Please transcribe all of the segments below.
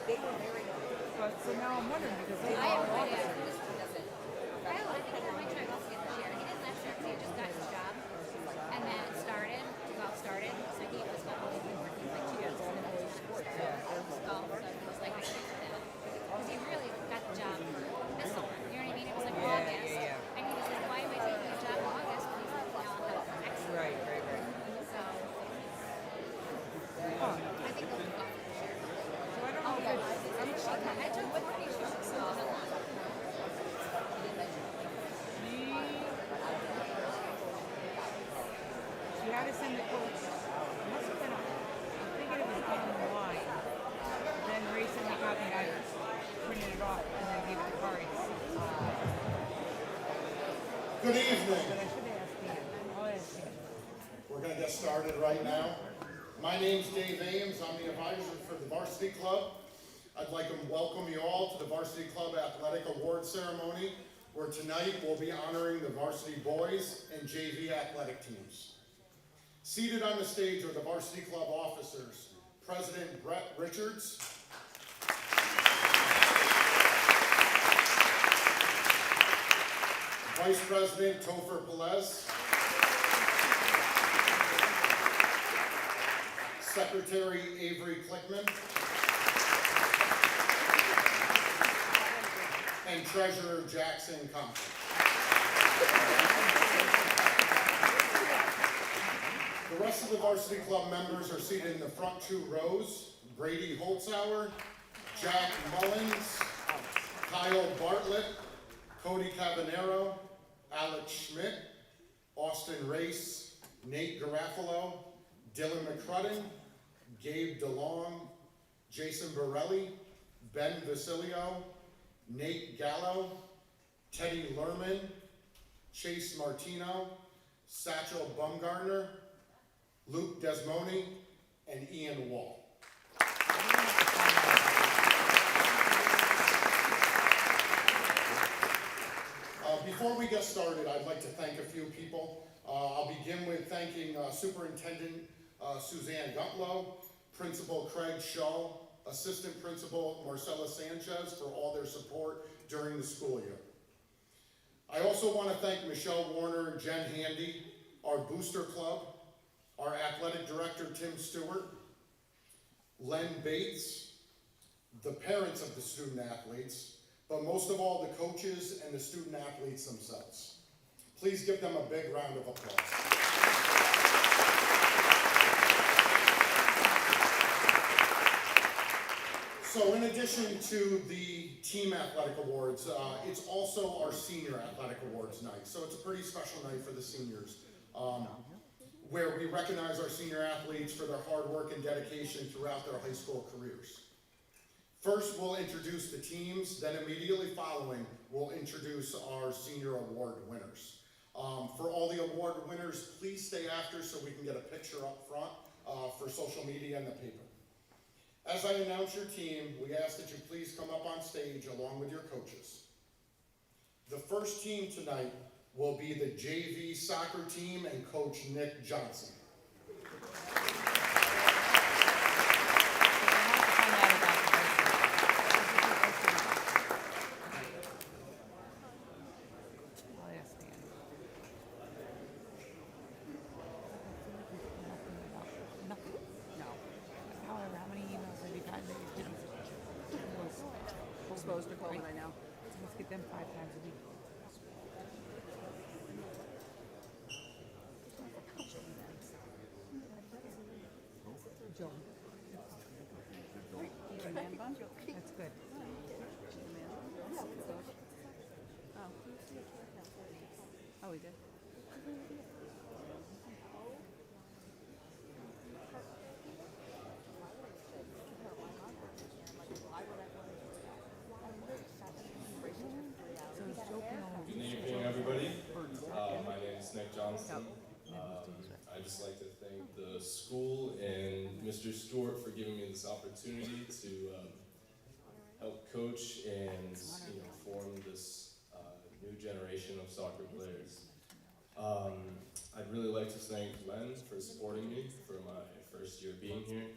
They were very good. But so now I'm wondering because they I all have no idea officers. who does it. Kyle, I think he might try to get this year. He didn't last year because he just got his job. And then it started, golf started. So he was only working like 2 years and then it was golf. So he was like, I can't do that. Because he really got the job this summer. You know what I mean? It was like August. And he was like, why am I taking a job in August? Because he's like, now I'll have it next year. Right. So I think they'll do golf this year. So I don't know if it's, I took one for each year. So she had to send the coach. It must have been, I'm thinking it was online. Then Ray sent me a copy and I printed it off and then gave it to Cards. Good evening. But I should have asked Dan. I'll ask Dan. We're going to get started right now. My name's Dave Ames. I'm the advisor for the Varsity Club. I'd like to welcome you all to the Varsity Club Athletic Award Ceremony, where tonight we'll be honoring the varsity boys and JV athletic teams. Seated on the stage are the Varsity Club officers, President Brett Richards, Vice President Topher Pelez, Secretary Avery Klickman, and Treasurer Jackson Compton. The rest of the Varsity Club members are seated in the front 2 rows. Brady Holtzauer, Jack Mullins, Kyle Bartlett, Cody Cabanero, Alex Schmidt, Austin Race, Nate Garafalo, Dylan McCrudden, Gabe DeLong, Jason Borelli, Ben Vasilio, Nate Gallo, Teddy Lerman, Chase Martino, Satchel Bumgarner, Luke Desnoni, and Ian Wall. Before we get started, I'd like to thank a few people. I'll begin with thanking Superintendent Suzanne Gutlow, Principal Craig Shaw, Assistant Principal Marcella Sanchez for all their support during the school year. I also want to thank Michelle Warner and Jen Handy, our Booster Club, our Athletic Director Tim Stewart, Len Bates, the parents of the student athletes, but most of all the coaches and the student athletes themselves. Please give them a big round of applause. So in addition to the team athletic awards, it's also our senior athletic awards night. So it's a pretty special night for the seniors, where we recognize our senior athletes for their hard work and dedication throughout their high school careers. First, we'll introduce the teams, then immediately following, we'll introduce our senior award winners. For all the award winners, please stay after so we can get a picture up front for social media and the paper. As I announce your team, we ask that you please come up on stage along with your coaches. The first team tonight will be the JV soccer team and coach Nick Johnson. Supposed to call it right now. Let's get them 5 times a week. Joe. That's good. Oh, we did. Good evening, everybody. My name is Nick Johnston. I'd just like to thank the school and Mr. Stewart for giving me this opportunity to help coach and form this new generation of soccer players. I'd really like to thank Len for supporting me for my first year being here,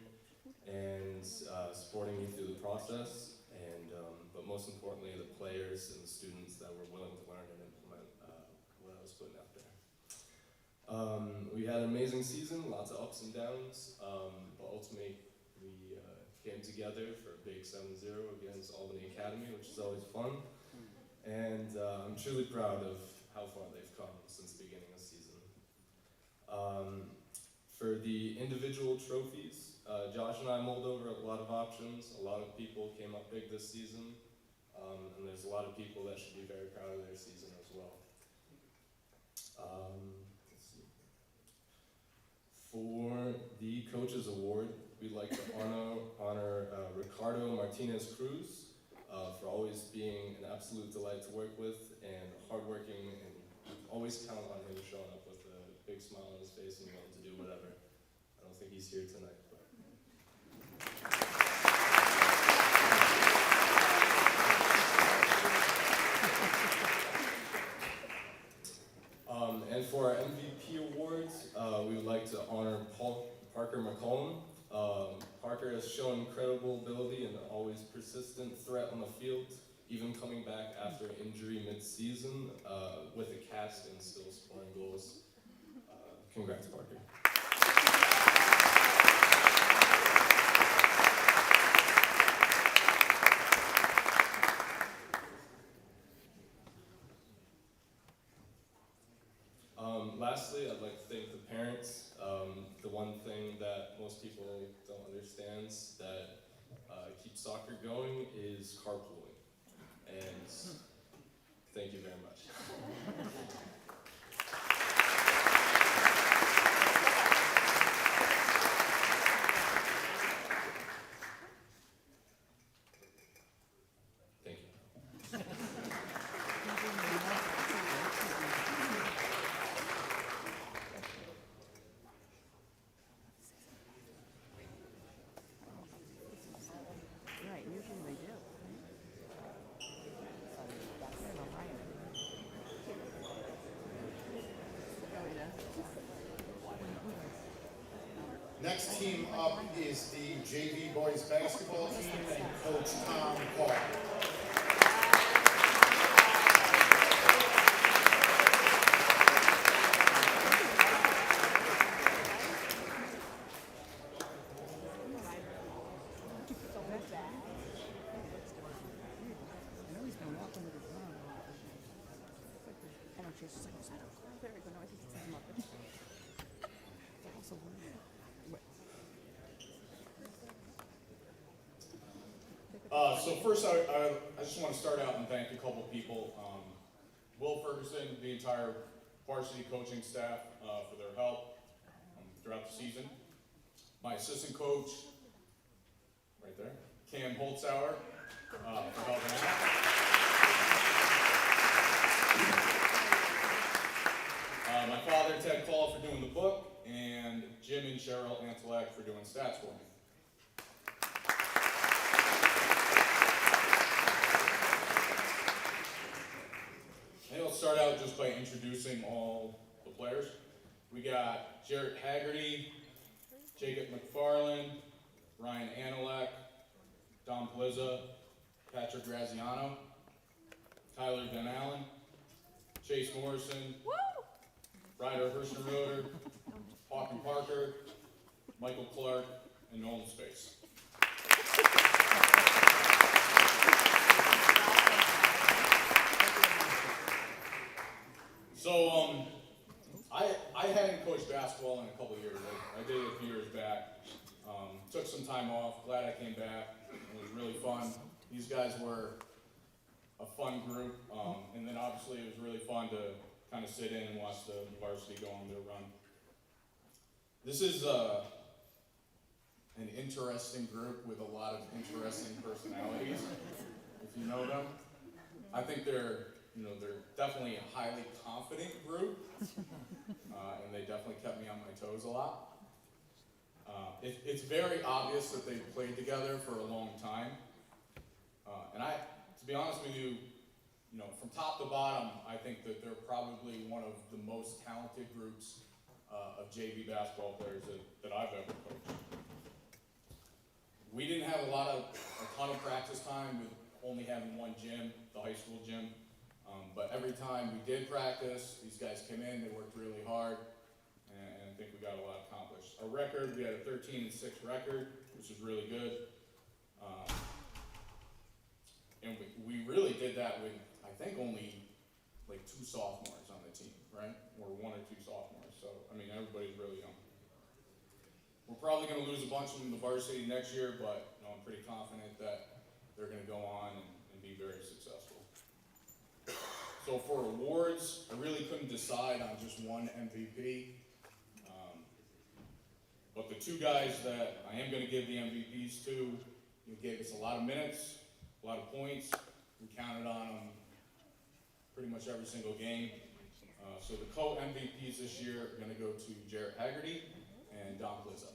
and supporting me through the process, and but most importantly, the players and the students that were willing to learn and implement what I was putting out there. We had an amazing season, lots of ups and downs, but ultimately we came together for a big 7-0 against Albany Academy, which is always fun, and I'm truly proud of how far they've come since the beginning of the season. For the individual trophies, Josh and I mulled over a lot of options. A lot of people came up big this season, and there's a lot of people that should be very proud of their season as well. Let's see. For the Coaches Award, we'd like to honor Ricardo Martinez Cruz for always being an absolute delight to work with and hardworking, and always count on him showing up with a big smile on his face and willing to do whatever. I don't think he's here tonight, but. And for our MVP awards, we would like to honor Parker McCollum. Parker has shown incredible ability and always persistent threat on the field, even coming back after injury mid-season with a cast and still scoring goals. Congrats, Parker. Lastly, I'd like to thank the parents. The one thing that most people don't understand that keeps soccer going is carpooling. And thank you very much. Thank you. Right, usually they do. Next team up is the JV boys basketball team and Coach Tom Call. I know he's been walking with his mom. I don't she's just like, is that a girl there? I go, no, I think it's his mother. It's also weird. So first, I just want to start out and thank a couple people. Will Ferguson, the entire varsity coaching staff for their help throughout the season. My assistant coach, right there, Cam Holtzauer, for helping out. My father, Ted Call, for doing the book, and Jim and Cheryl Antelek for doing stats for me. Maybe I'll start out just by introducing all the players. We got Jarrett Haggerty, Jacob McFarland, Ryan Anelek, Don Plizza, Patrick Graziano, Tyler Van Allen, Chase Morrison, Ryder Hirschenroder, Hawken Parker, Michael Clark, and Nolan Space. So, I hadn't coached basketball in a couple of years. I did it a few years back. Took some time off. Glad I came back. It was really fun. These guys were a fun group, and then obviously it was really fun to kind of sit in and watch the varsity go on their run. This is an interesting group with a lot of interesting personalities, if you know them. I think they're definitely a highly confident group, and they definitely kept me on my toes a lot. It's very obvious that they've played together for a long time, and to be honest with you, from top to bottom, I think that they're probably one of the most talented groups of JV basketball players that I've ever coached. we didn't have a ton of practice time with only having one gym, the high school gym. But every time we did practice, these guys came in, they worked really hard, and I think we got a lot accomplished. Our record, we had a 13-6 record, which is really good. And we really did that with, I think, only like 2 sophomores on the team, right? Or 1 or 2 sophomores. So, I mean, everybody's really young. We're probably going to lose a bunch from the varsity next year, but I'm pretty confident that they're going to go on and be very successful. So for awards, I really couldn't decide on just one MVP. But the 2 guys that I am going to give the MVPs to, gave us a lot of minutes, a lot of points. We counted on them pretty much every single game. So the co-MVPs this year are going to go to Jarrett Haggerty and Don Blizzo.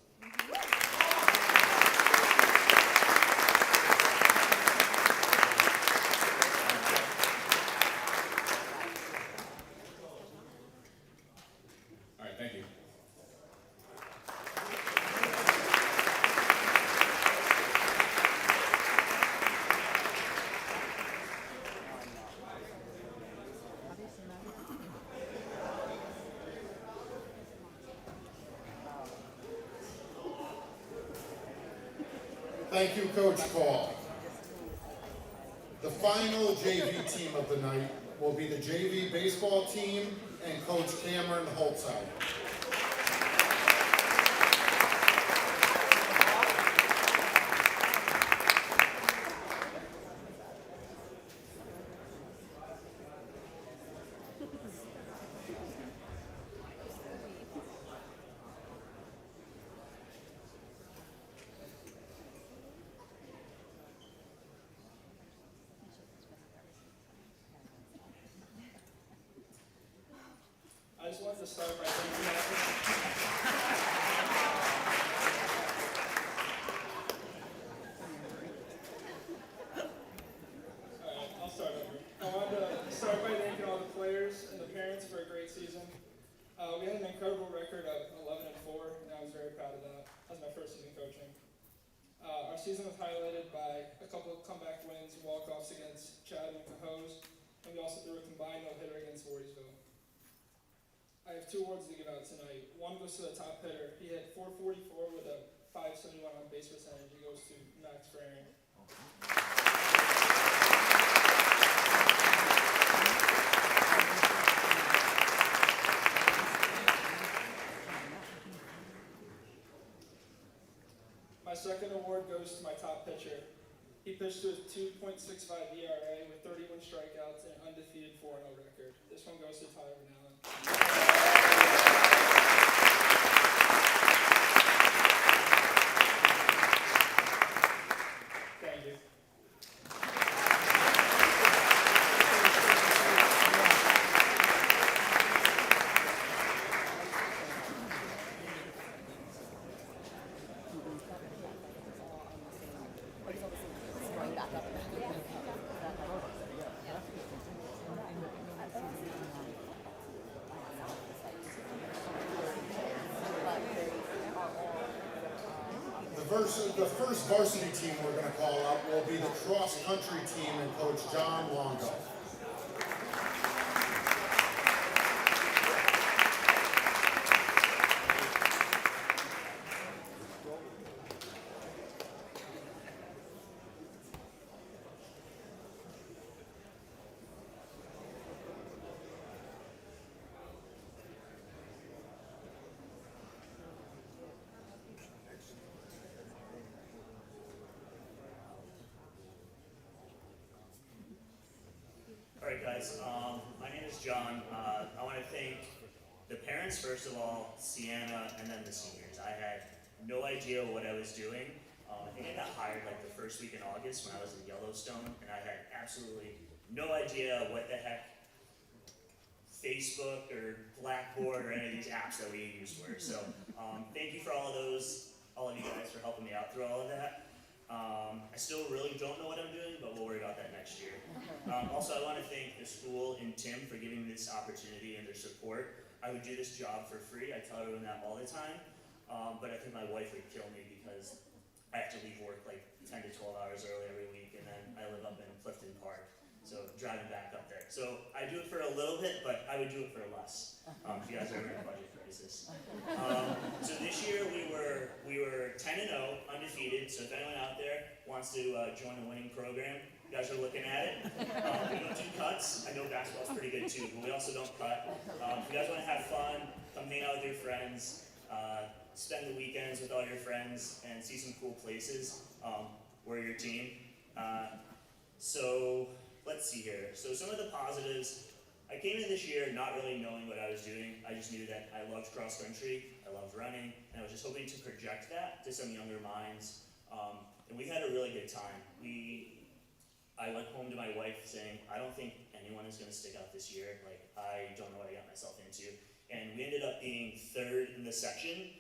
All right, thank you. Thank you, Coach Call. The final JV team of the night will be the JV baseball team and Coach Cameron Holtzheim. I just wanted to start by thanking I'll start over. I wanted to start by thanking all the players and the parents for a great season. We had an incredible record of 11-4, and I was very proud of that. That was my first season coaching. Our season was highlighted by a couple of comeback wins, walk-offs against Chad and Cahoes, and we also threw a combined no-hitter against Voorheesville. I have 2 awards to give out tonight. One goes to the top hitter. He hit .444 with a .571 on base percentage. He goes to Max Frering. My second award goes to my top pitcher. He pitched to a 2.65 ERA with 31 strikeouts and an undefeated 4-0 record. This one goes to Tyler Allen. Thank you. The first varsity team we're going to call up will be the cross-country team and Coach John Longo. Alright guys, my name is John. I want to thank the parents first of all, Sienna, and then the seniors. I had no idea what I was doing. I think I got hired like the first week in August when I was in Yellowstone, and I had absolutely no idea what the heck Facebook or Blackboard or any of these apps that we used were. So thank you for all of you guys for helping me out through all of that. I still really don't know what I'm doing, but we'll worry about that next year. Also, I want to thank the school and Tim for giving me this opportunity and their support. I would do this job for free. I tell everyone that all the time, but I think my wife would kill me because I have to leave work like 10 to 12 hours early every week, and then I live up in Clifton Park, so driving back up there. So I do it for a little bit, but I would do it for less, if you guys are in a budget crisis. So this year we were 10-0, undefeated, so if anyone out there wants to join a winning program, you guys are looking at it. We don't do cuts. I know basketball's pretty good too, but we also don't cut. If you guys want to have fun, come hang out with your friends, spend the weekends with all your friends, and see some cool places. We're your team. So let's see here. So some of the positives. I came in this year not really knowing what I was doing. I just knew that I loved cross country, I loved running, and I was just hoping to project that to some younger minds. And we had a really good time. I went home to my wife saying, I don't think anyone is going to stick out this year. Like, I don't know what I got myself into. And we ended up being third in the section,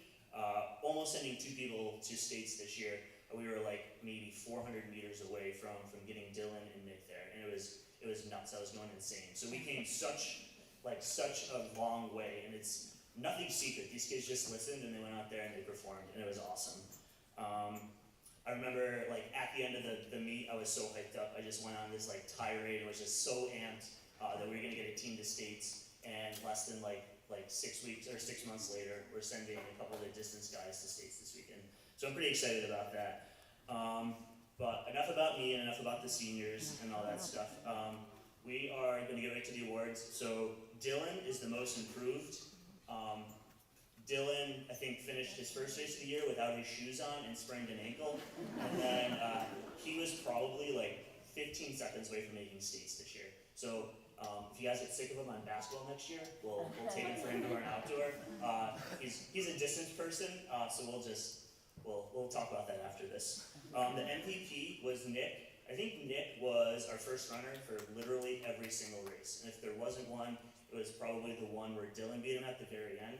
almost sending 2 people to states this year. We were like maybe 400 meters away from getting Dylan and Nick there. And it was nuts. I was going insane. So we came such a long way, and it's nothing secret. These kids just listened and they went out there and they performed, and it was awesome. I remember like at the end of the meet, I was so hyped up. I just went on this like tirade and was just so amped that we were gonna get a team to states, and less than like 6 weeks or 6 months later, we're sending a couple of the distance guys to states this weekend. So I'm pretty excited about that. But enough about me and enough about the seniors and all that stuff. We are gonna get right to the awards. So Dylan is the most improved. Dylan, I think, finished his first race of the year without his shoes on and sprained an ankle. And then he was probably like 15 seconds away from making states this year. So if you guys get sick of him on basketball next year, we'll take him for indoor and outdoor. He's a distance person, so we'll talk about that after this. The MVP was Nick. I think Nick was our first runner for literally every single race. And if there wasn't one, it was probably the one where Dylan beat him at the very end.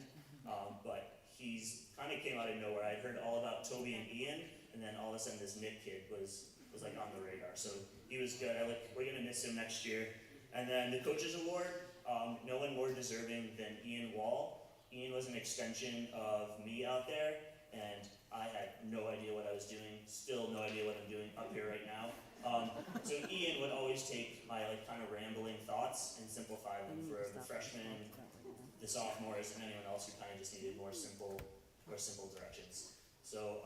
But he's kind of came out of nowhere. I'd heard all about Toby and Ian, and then all of a sudden this Nick kid was like on the radar. So he was good. We're gonna miss him next year. And then the coaches award, no one more deserving than Ian Wall. Ian was an extension of me out there, and I had no idea what I was doing. Still no idea what I'm doing up here right now. So Ian would always take my kind of rambling thoughts and simplify them for the freshmen, the sophomores, and anyone else who kind of just needed more simple directions. So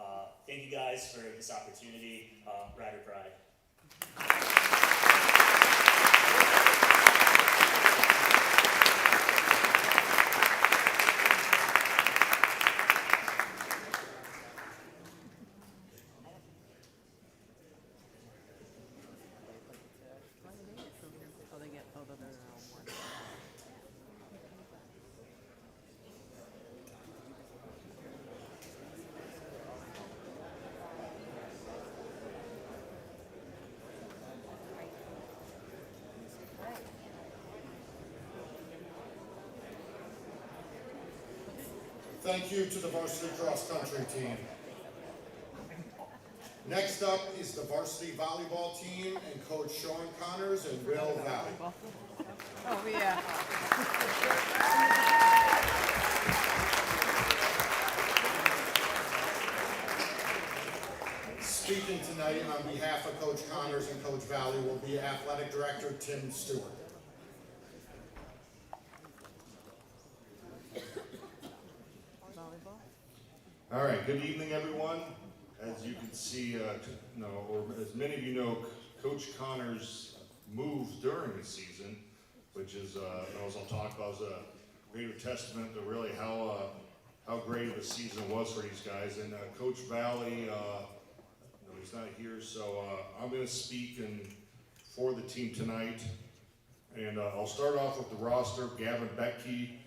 thank you guys for this opportunity. Rider Pride. Thank you to the varsity cross country team. Next up is the varsity volleyball team and Coach Sean Connors and Will Valley. Oh, yeah. Speaking tonight on behalf of Coach Connors and Coach Valley will be Athletic Director Tim Stewart. All right, good evening, everyone. As you can see, or as many of you know, Coach Connors moved during the season, which is, as I'll talk about, is a great testament to really how great of a season it was for these guys. And Coach Valley, he's not here, so I'm going to speak for the team tonight. And I'll start off with the roster: Gavin Becky,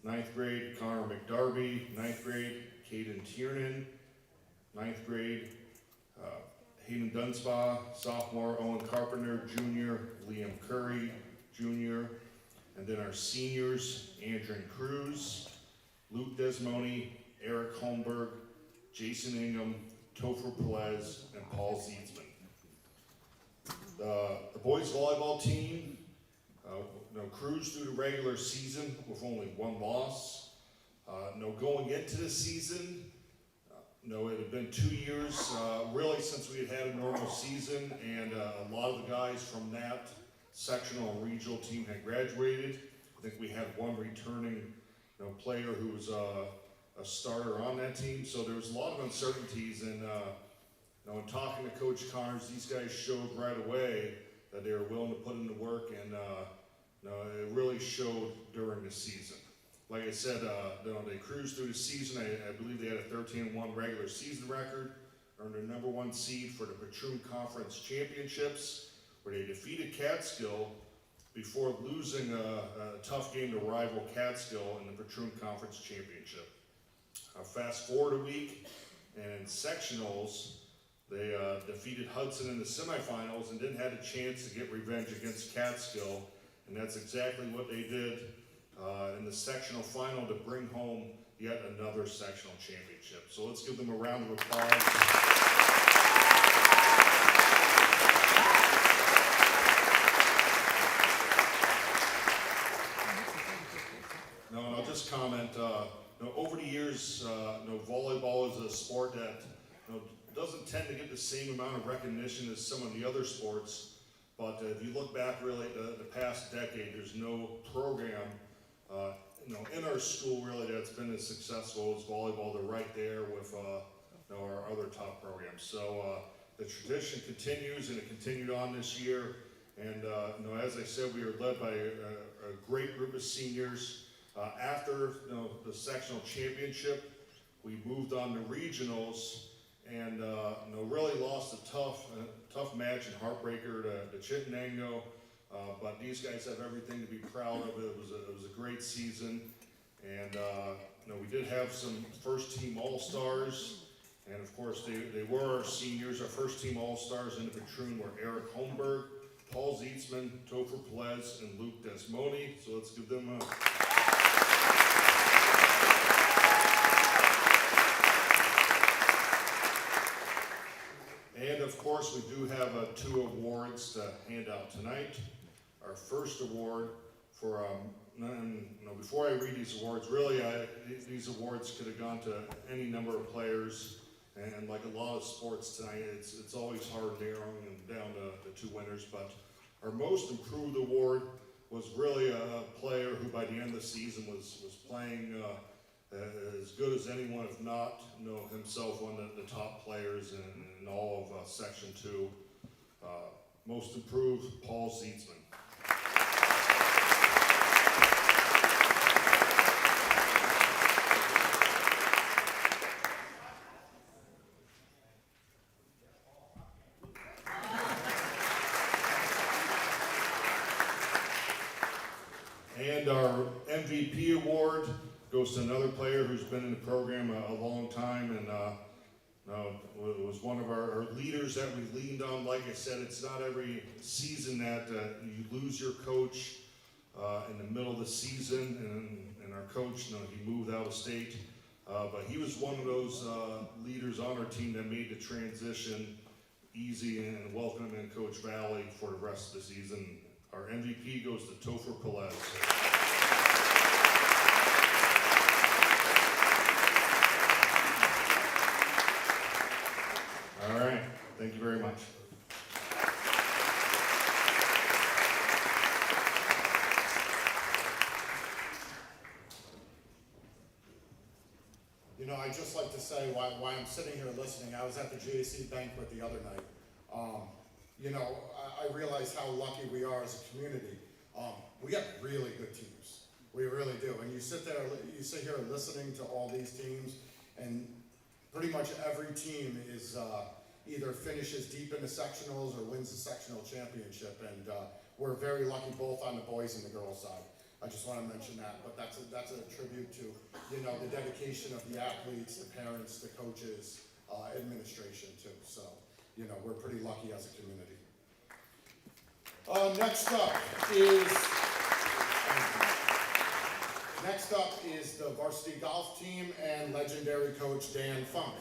9th grade; Connor McDarby, 9th grade; Caden Tiernan, 9th grade; Hayden Dunsbaugh, sophomore; Owen Carpenter, junior; Liam Curry, junior; and then our seniors: Andrew Cruz, Luke Desnoni, Eric Holmberg, Jason Ingham, Topher Pelez, and Paul Zietsman. The boys volleyball team, cruised through the regular season with only 1 loss. Going into the season, it had been 2 years, really, since we had a normal season, and a lot of the guys from that sectional and regional team had graduated. I think we had one returning, player who was a starter on that team, so there was a lot of uncertainties, and in talking to Coach Connors, these guys showed right away that they were willing to put in the work, and it really showed during the season. Like I said, they cruised through the season. I believe they had a 13-1 regular season record, earned a #1 seed for the Patroon Conference Championships, where they defeated Catskill before losing a tough game to rival Catskill in the Patroon Conference Championship. Fast forward a week, and in sectionals, they defeated Hudson in the semifinals and didn't have a chance to get revenge against Catskill, and that's exactly what they did in the sectional final to bring home yet another sectional championship. So let's give them a round of applause. No, and I'll just comment, over the years, volleyball is a sport that doesn't tend to get the same amount of recognition as some of the other sports, but if you look back really at the past decade, there's no program in our school really that's been as successful as volleyball. They're right there with our other top programs. So the tradition continues, and it continued on this year. And as I said, we were led by a great group of seniors. After the sectional championship, we moved on to regionals, and really lost a tough match and heartbreaker to Chittenango. But these guys have everything to be proud of. It was a great season, and we did have some first team all-stars, and of course they were our seniors. Our first team all-stars in the Patroon were Eric Holmberg, Paul Zietzman, Topher Pelez, and Luke Desnoni. So let's give them a And of course, we do have 2 awards to hand out tonight. Our first award for, before I read these awards, really, these awards could have gone to any number of players, and like a lot of sports tonight, it's always hard narrowing them down to 2 winners, but our most improved award was really a player who by the end of the season was playing as good as anyone, if not himself one of the top players in all of Section 2. Most improved, Paul Zietzman. And our MVP award goes to another player who's been in the program a long time, and was one of our leaders that we leaned on. Like I said, it's not every season that you lose your coach in the middle of the season, and our coach, he moved out of state, but he was one of those leaders on our team that made the transition easy and welcome in Coach Valley for the rest of the season. Our MVP goes to Topher Pelez. All right, thank you very much. I'd just like to say why I'm sitting here listening. I was at the JAC banquet the other night. I realize how lucky we are as a community. We have really good teams. We really do. And you sit here listening to all these teams, and pretty much every team is either finishes deep in the sectionals or wins the sectional championship. And we're very lucky both on the boys and the girls side. I just want to mention that, but that's a tribute to the dedication of the athletes, the parents, the coaches, administration too. So we're pretty lucky as a community. Next up is the varsity golf team and legendary coach Dan Funk.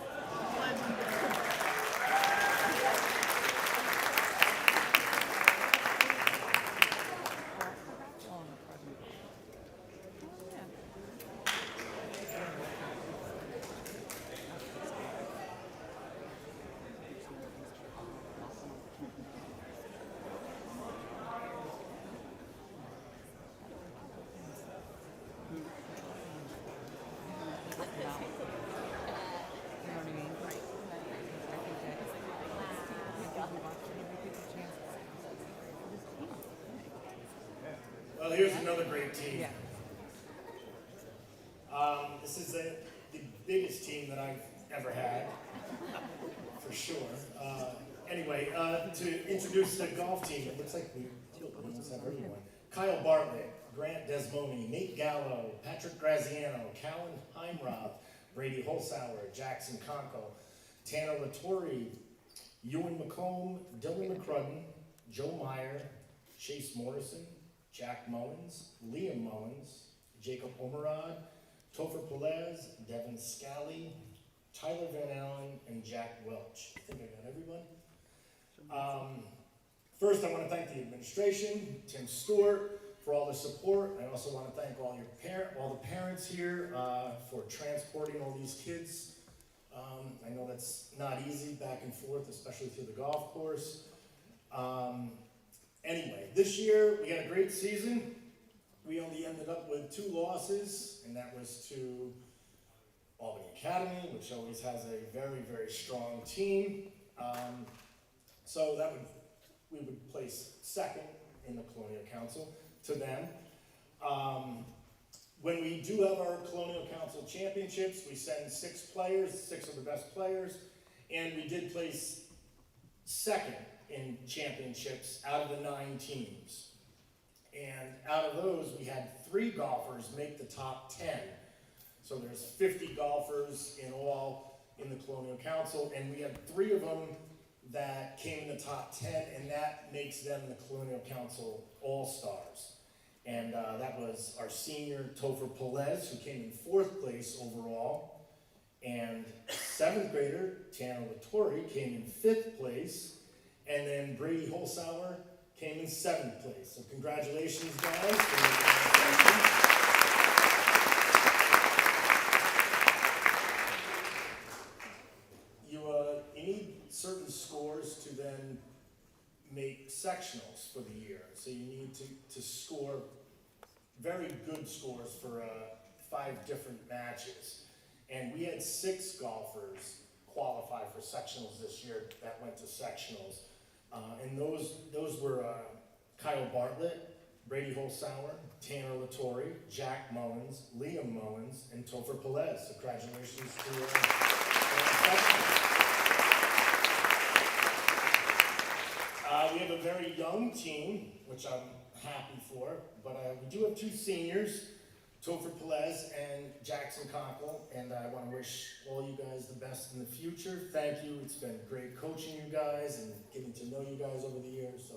Well, here's another great team. Yeah. This is the biggest team that I've ever had, for sure. Anyway, to introduce the golf team, it looks like we almost have everyone. Kyle Bartlett, Grant Desnoni, Nate Gallo, Patrick Graziano, Callan Heimroth, Brady Holzhauer, Jackson Conco, Tanner Latore, Ewan McComb, Dylan McCrudden, Joe Meyer, Chase Morrison, Jack Mullins, Liam Mullins, Jacob Omerad, Topher Pelez, Devin Scally, Tyler Van Allen, and Jack Welch. I think I got everyone. First, I want to thank the administration, Tim Stewart, for all the support. I also want to thank all the parents here for transporting all these kids. I know that's not easy back and forth, especially through the golf course. Anyway, this year we had a great season. We only ended up with 2 losses, and that was to Albany Academy, which always has a very, very strong team. So we would place second in the Colonial Council to them. When we do have our Colonial Council championships, we send 6 players, 6 of the best players, and we did place second in championships out of the 9 teams. And out of those, we had 3 golfers make the top 10. So there's 50 golfers in all in the Colonial Council, and we had 3 of them that came in the top 10, and that makes them the Colonial Council All-Stars. And that was our senior Topher Pelez, who came in 4th place overall, and 7th grader Tanner Latore came in 5th place, and then Brady Holzhauer came in 7th place. So congratulations, guys. You need certain scores to then make sectionals for the year. So you need to score very good scores for 5 different matches. And we had 6 golfers qualify for sectionals this year that went to sectionals. And those were Kyle Bartlett, Brady Holzhauer, Tanner Latore, Jack Mullins, Liam Mullins, and Topher Pelez. So congratulations to we have a very young team, which I'm happy for, but we do have 2 seniors, Topher Pelez and Jackson Conkle, and I want to wish all you guys the best in the future. Thank you. It's been great coaching you guys and getting to know you guys over the years, so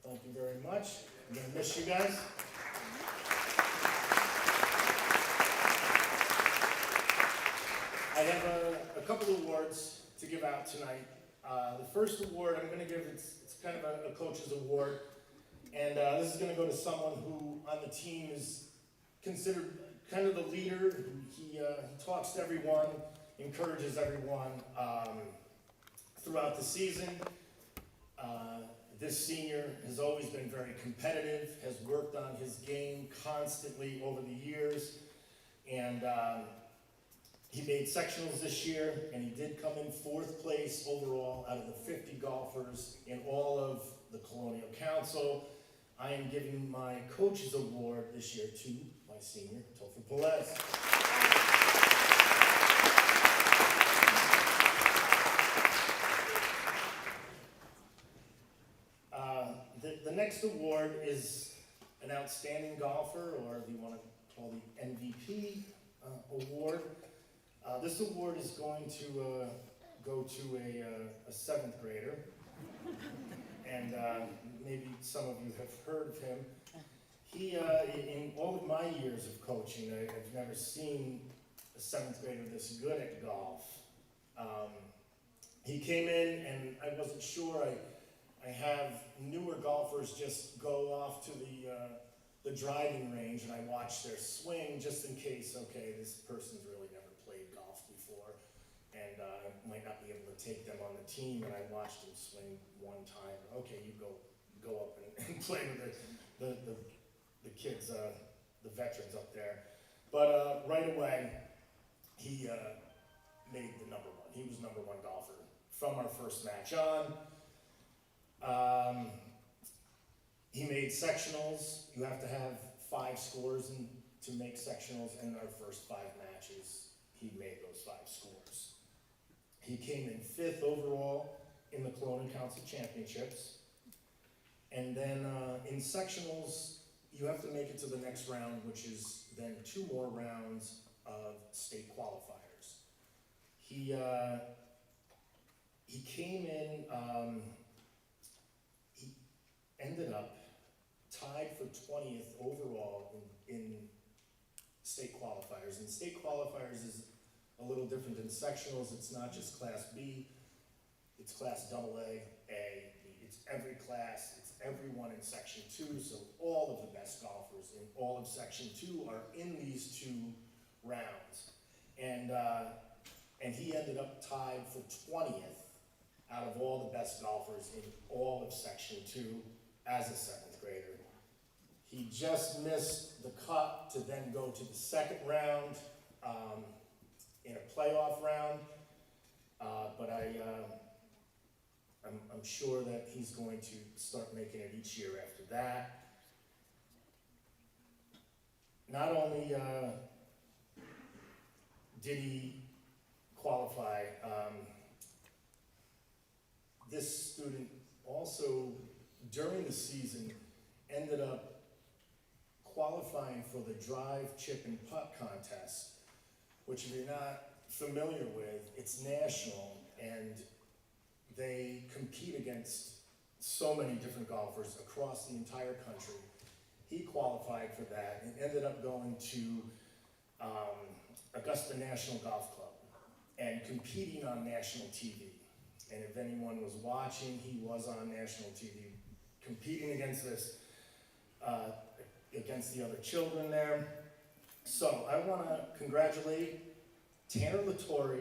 thank you very much. I'm going to miss you guys. I have a couple of awards to give out tonight. The first award I'm going to give, it's kind of a coach's award, and this is going to go to someone who on the team is considered kind of the leader. He talks to everyone, encourages everyone throughout the season. This senior has always been very competitive, has worked on his game constantly over the years, and he made sectionals this year, and he did come in 4th place overall out of the 50 golfers in all of the Colonial Council. I am giving my coach's award this year to my senior, Topher Pelez. The next award is an outstanding golfer, or if you want to call the MVP award. This award is going to go to a 7th grader, and maybe some of you have heard of him. He, in all of my years of coaching, I've never seen a 7th grader this good at golf. He came in, and I wasn't sure. I have newer golfers just go off to the driving range, and I watch their swing just in case, okay, this person's really never played golf before, and I might not be able to take them on the team, and I watched him swing one time. Okay, you go up and play with the kids, the veterans up there. But right away, he made the #1. He was #1 golfer from our first match on. He made sectionals. You have to have 5 scores to make sectionals, and our first 5 matches, he made those 5 scores. He came in 5th overall in the Colonial Council Championships. And then in sectionals, you have to make it to the next round, which is then 2 more rounds of state qualifiers. He came in, he ended up tied for 20th overall in state qualifiers. And state qualifiers is a little different than sectionals. It's not just Class B, it's Class AA, A, it's every class, it's everyone in Section 2, so all of the best golfers in all of Section 2 are in these 2 rounds. And he ended up tied for 20th out of all the best golfers in all of Section 2 as a 7th grader. He just missed the cut to then go to the 2nd round in a playoff round, but I'm sure that he's going to start making it each year after that. Not only did he qualify, this student also, during the season, ended up qualifying for the drive, chip, and putt contest, which if you're not familiar with, it's national, and they compete against so many different golfers across the entire country. He qualified for that and ended up going to Augusta National Golf Club and competing on national TV. And if anyone was watching, he was on national TV competing against this, against the other children there. So I want to congratulate Tanner Latore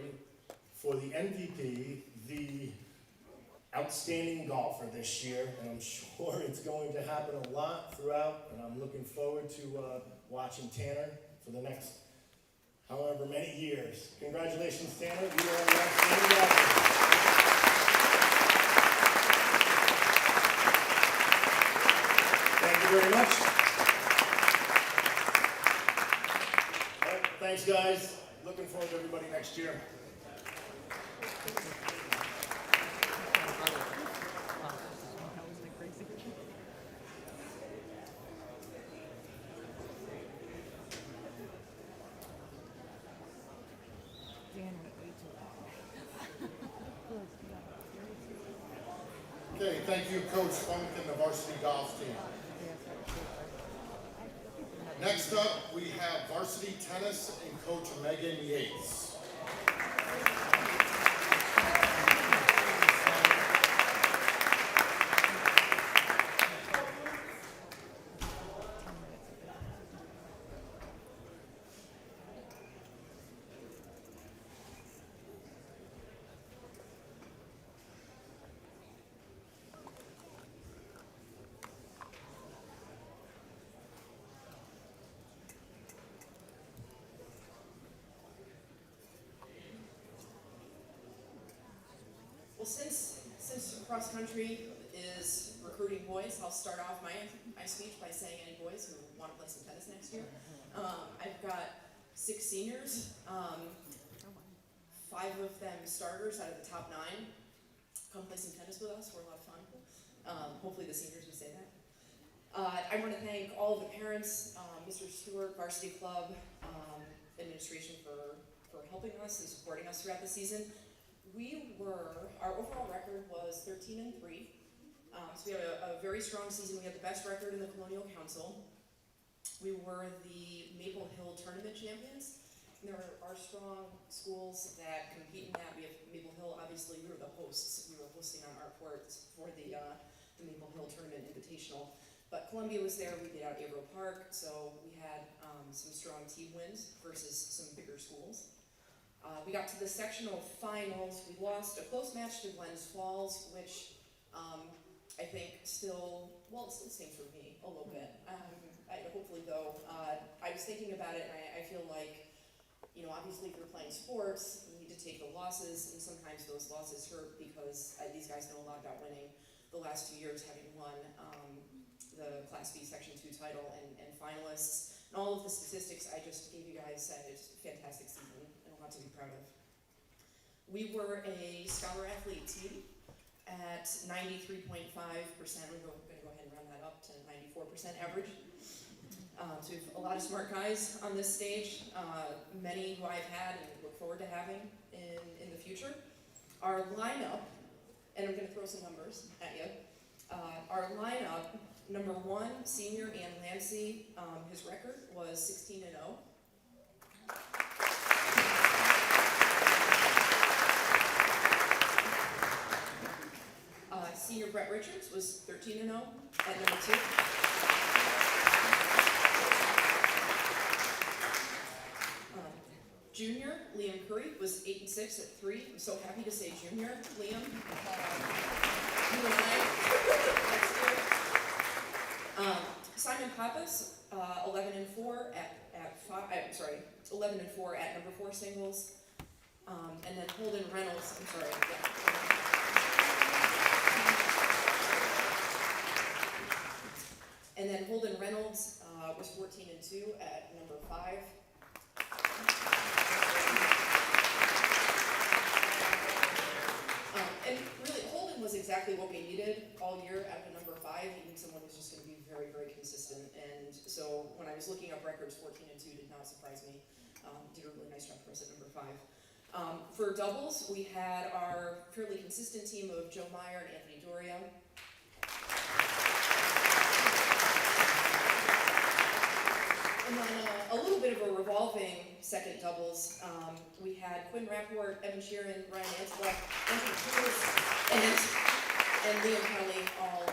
for the MVP, the outstanding golfer this year, and I'm sure it's going to happen a lot throughout, and I'm looking forward to watching Tanner for the next however many years. Congratulations, Tanner. You are an outstanding golfer. Thank you very much. All right, thanks, guys. Looking forward to everybody next year. Okay, thank you, Coach Funk and the varsity golf team. Next up, we have varsity tennis and Coach Megan Yates. Since cross country is recruiting boys, I'll start off my speech by saying any boys who want to play some tennis next year. I've got 6 seniors, 5 of them starters out of the top 9. Come play some tennis with us, we're a lot of fun. Hopefully the seniors would say that. I want to thank all of the parents, Mr. Stewart, Varsity Club, administration for helping us and supporting us throughout the season. Our overall record was 13-3. So we had a very strong season. We had the best record in the Colonial Council. We were the Maple Hill Tournament champions. And there are strong schools that compete in that. We have Maple Hill, obviously, we were the hosts. We were hosting on our court for the Maple Hill Tournament Invitational. But Columbia was there, we beat out Averill Park, so we had some strong team wins versus some bigger schools. We got to the sectional finals. We lost a close match to Glens Falls, which I think it still stings for me a little bit. Hopefully though, I was thinking about it and I feel like, obviously if you're playing sports, you need to take the losses, and sometimes those losses hurt because these guys know a lot about winning. The last 2 years having won the Class B Section 2 title and finalists. And all of the statistics I just gave you guys said it's a fantastic season and a lot to be proud of. We were a scholar athlete team at 93.5%. We're going to go ahead and round that up to 94% average. So we have a lot of smart guys on this stage, many who I've had and look forward to having in the future. Our lineup, and I'm going to throw some numbers at you. Our lineup, number 1, senior Ian Lancey, his record was 16-0. Senior Brett Richards was 13-0 at number 2. Junior Liam Curry was 8-6 at 3. I'm so happy to say junior Liam. You and I. Simon Pappas, 11-4 at 5. 11-4 at number 4 singles. And then Holden Reynolds. I'm sorry. Yeah. And then Holden Reynolds was 14-2 at number 5. And really, Holden was exactly what we needed all year at the number 5. We need someone who's just going to be very, very consistent. And so when I was looking up records, 14-2 did not surprise me. Did a really nice job for us at number 5. For doubles, we had our fairly consistent team of Joe Meyer and Anthony Doria. And then a little bit of a revolving second doubles. We had Quinn Rapport, Evan Sheeran, Ryan Ansbach, Anthony Cruz, and Liam Kelly all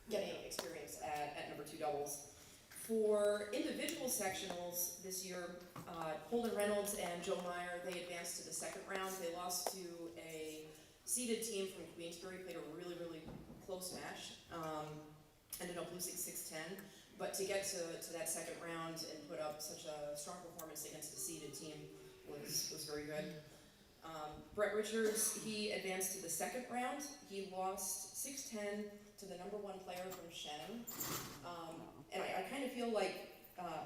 getting experience at number 2 doubles. For individual sectionals this year, Holden Reynolds and Joe Meyer, they advanced to the second round. They lost to a seeded team from Queensbury, played a really, really close match. Ended up losing 6-10. But to get to that second round and put up such a strong performance against a seeded team was very good. Brett Richards, he advanced to the second round. He lost 6-10 to the number 1 player from Shen. And I kind of feel like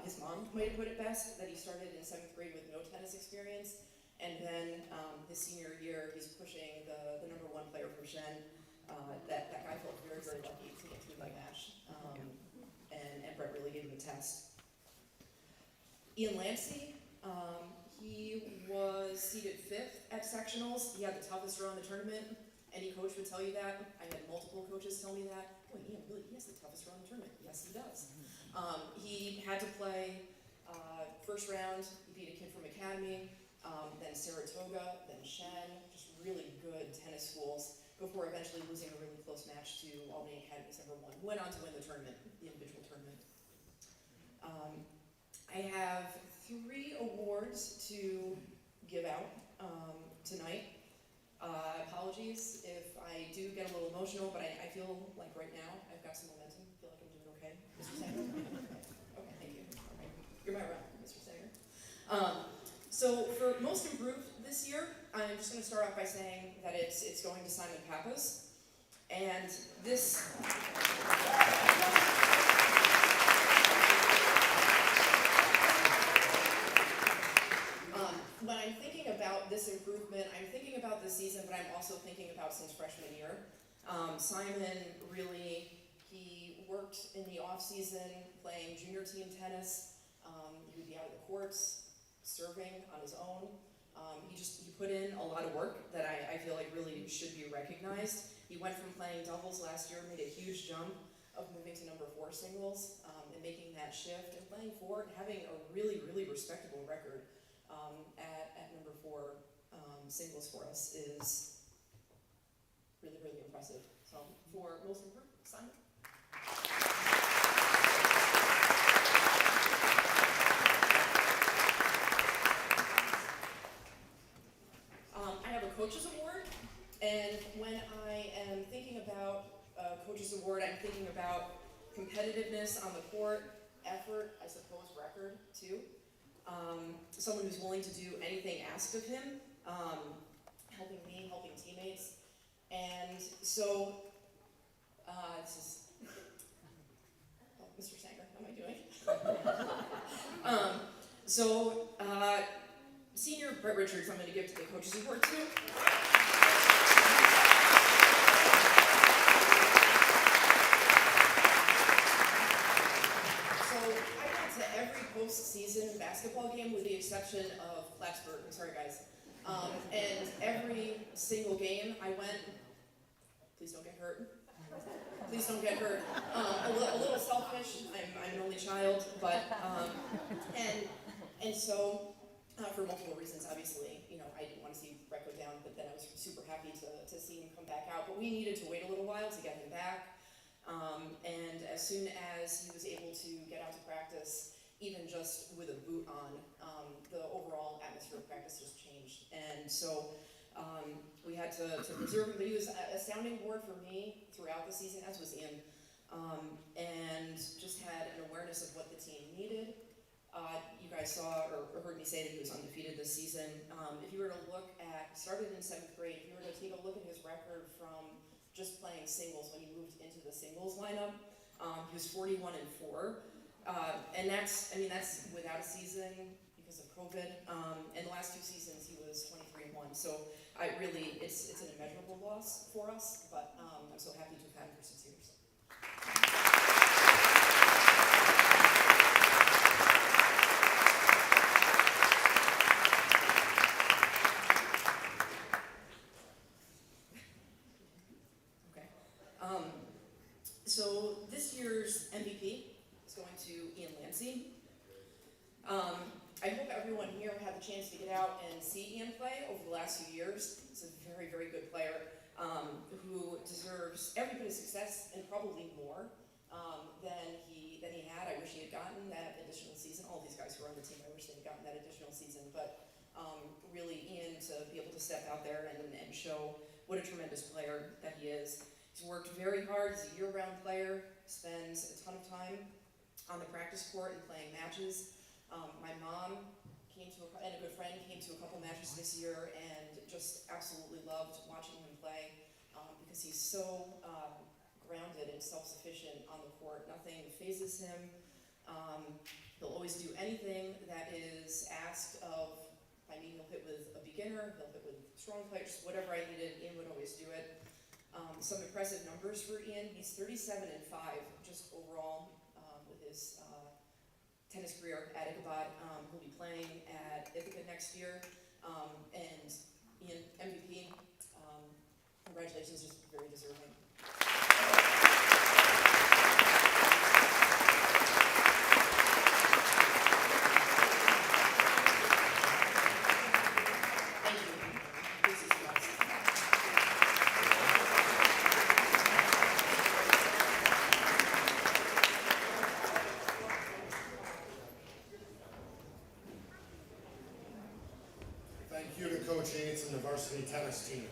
his mom might have put it best, that he started in 7th grade with no tennis experience. And then his senior year, he's pushing the number 1 player from Shen. That guy felt very, very lucky to get through that match. And Brett really gave him a test. Ian Lancey, he was seeded 5th at sectionals. He had the toughest draw in the tournament. Any coach would tell you that. I had multiple coaches tell me that. Oh, Ian, really, he has the toughest draw in the tournament. Yes, he does. He had to play first round. He beat a kid from Academy, then Saratoga, then Shen. Just really good tennis schools, before eventually losing a really close match to Albany Academy's number 1, who went on to win the tournament, the individual tournament. I have 3 awards to give out tonight. Apologies if I do get a little emotional, but I feel like right now I've got some momentum. I feel like I'm doing okay. Mr. Sanger? Okay, thank you. All right. You're my rep, Mr. Sanger. So for most improved this year, I'm just going to start off by saying that it's going to Simon Pappas. And this... when I'm thinking about this improvement, I'm thinking about this season, but I'm also thinking about since freshman year. Simon really, he worked in the off-season playing junior team tennis. He would be out of the courts, serving on his own. He put in a lot of work that I feel like really should be recognized. He went from playing doubles last year, made a huge jump of moving to number 4 singles, and making that shift and playing 4 and having a really, really respectable record at number 4 singles for us is really, really impressive. So for most improved, Simon. I have a coach's award, and when I am thinking about a coach's award, I'm thinking about competitiveness on the court, effort, I suppose record too. Someone who's willing to do anything asked of him, helping me, helping teammates. And so, this is, Mr. So, senior Brett Richards, I'm going to give to the Coaches Award to. So, I went to every postseason basketball game with the exception of Plattsburgh. I'm sorry, guys. And every single game I went, please don't get hurt. Please don't get hurt. A little selfish. I'm an only child, but and so for multiple reasons, obviously, I didn't want to see Brett go down, but then I was super happy to see him come back out. But we needed to wait a little while to get him back. And as soon as he was able to get out to practice, even just with a boot on, the overall atmosphere of practice just changed. And so we had to preserve him, but he was an astounding award for me throughout the season, as was Ian, and just had an awareness of what the team needed. You guys saw or heard me say that he was undefeated this season. If you were to look at, started in 7th grade, if you were to take a look at his record from just playing singles when he moved into the singles lineup, he was 41-4. And that's without a season because of COVID. And the last 2 seasons he was 23-1. So it's an immeasurable loss for us, but I'm so happy to have had him for 6 years. Okay. So this year's MVP is going to Ian Lancey. I hope everyone here had the chance to get out and see Ian play over the last few years. He's a very, very good player who deserves every bit of success and probably more than he had. I wish he had gotten that additional season. All these guys who are on the team, I wish they had gotten that additional season. But really, Ian, to be able to step out there and show what a tremendous player that he is. He's worked very hard. He's a year-round player. Spends a ton of time on the practice court and playing matches. My mom and a good friend came to a couple matches this year and just absolutely loved watching him play because he's so grounded and self-sufficient on the court. Nothing phases him. He'll always do anything that is asked of. He'll hit with a beginner, he'll hit with strong players, whatever I needed, Ian would always do it. Some impressive numbers for Ian. He's 37-5 just overall with his tennis career at Ichabod. He'll be playing at Ithaca next year. And Ian, MVP, congratulations, just very deserving. Thank you. This is Johnston. Thank you to Coach Yates and the varsity tennis team.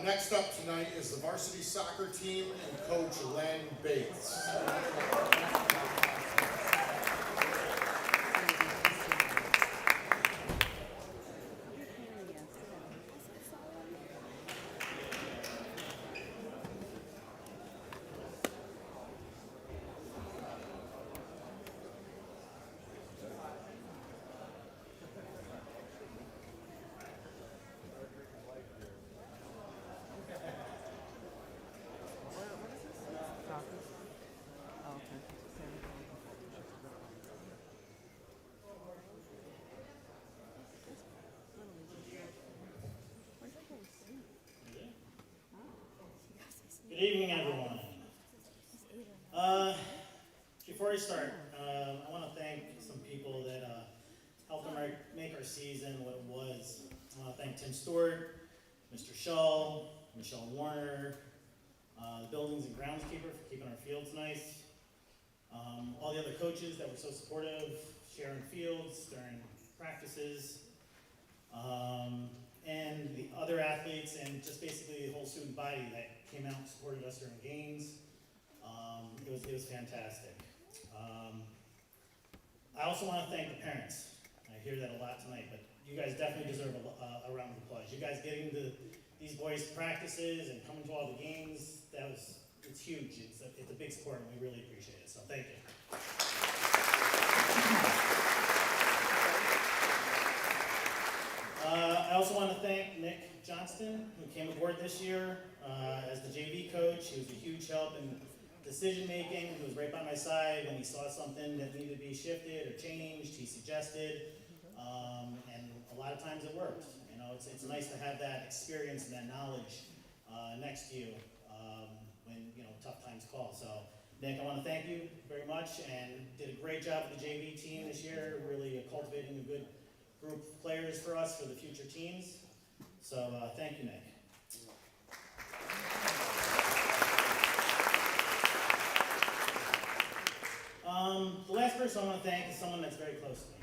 Next up tonight is the varsity soccer team and Coach Len Bates. Good evening, everyone. Before I start, I want to thank some people that helped make our season what it was. I want to thank Tim Stewart, Mr. Shull, Michelle Warner, the buildings and groundskeeper for keeping our fields nice, all the other coaches that were so supportive, sharing fields during practices, and the other athletes, and just basically the whole student body that came out and supported us during games. It was fantastic. I also want to thank the parents. I hear that a lot tonight, but you guys definitely deserve a round of applause. You guys getting to these boys' practices and coming to all the games, it's huge. It's a big sport, and we really appreciate it, so thank you. Johnston, who came aboard this year as the JV coach. He was a huge help in decision making. He was right by my side when he saw something that needed to be shifted or changed. He suggested, and a lot of times it worked. You know, it's nice to have that experience and that knowledge next to you when tough times call. So, Nick, I want to thank you very much, and did a great job with the JV team this year. Really cultivating a good group of players for us for the future teams. So, thank you, Nick. The last person I want to thank is someone that's very close to me.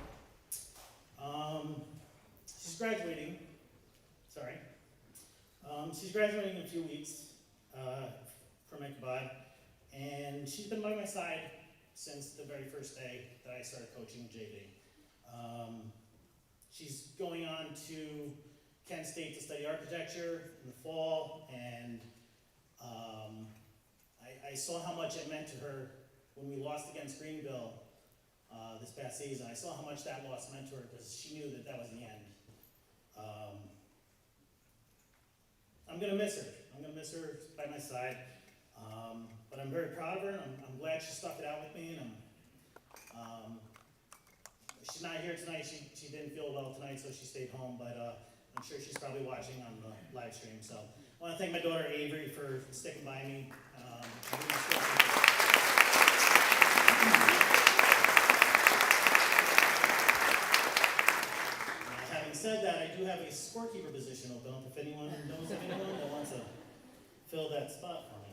She's graduating. Sorry. She's graduating in a few weeks from Ichabod, and she's been by my side since the very first day that I started coaching JV. She's going on to Kent State to study architecture in the fall, and I saw how much it meant to her when we lost against Greenville this past season. I saw how much that loss meant to her because she knew that was the end. I'm going to miss her. I'm going to miss her by my side. But I'm very proud of her, and I'm glad she stuck it out with me. And she's not here tonight. She didn't feel well tonight, so she stayed home. But I'm sure she's probably watching on the live stream. So I want to thank my daughter Avery for sticking by me. Having said that, I do have a scorekeeper position open up if anyone knows of anyone that wants to fill that spot for me.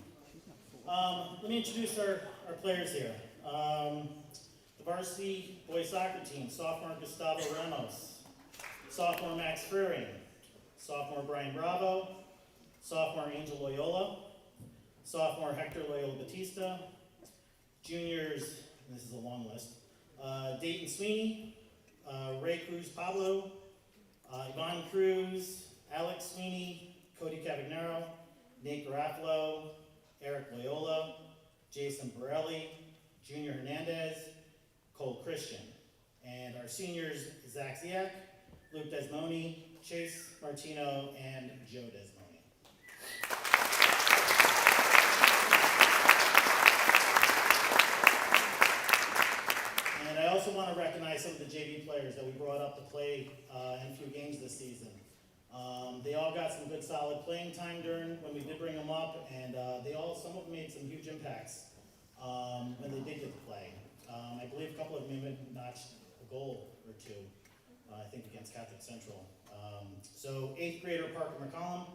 Let me introduce our players here. The varsity boys soccer team, sophomore Gustavo Ramos, sophomore Max Freering, sophomore Brian Bravo, sophomore Angel Loyola, sophomore Hector Loyola Batista, juniors, and this is a long list, Dayton Sweeney, Ray Cruz Pablo, Yvonne Cruz, Alex Sweeney, Cody Cavagnaro, Nate Garafalo, Eric Loyola, Jason Borelli, Junior Hernandez, Cole Christian. And our seniors, Zach Ziak, Luke Desnoni, Chase Martino, and Joe Desnoni. And I also want to recognize some of the JV players that we brought up to play in a few games this season. They all got some good solid playing time when we did bring them up, and some of them made some huge impacts when they did get to play. I believe a couple of them even notched a goal or two, I think against Catholic Central. So 8th grader Parker McCollum,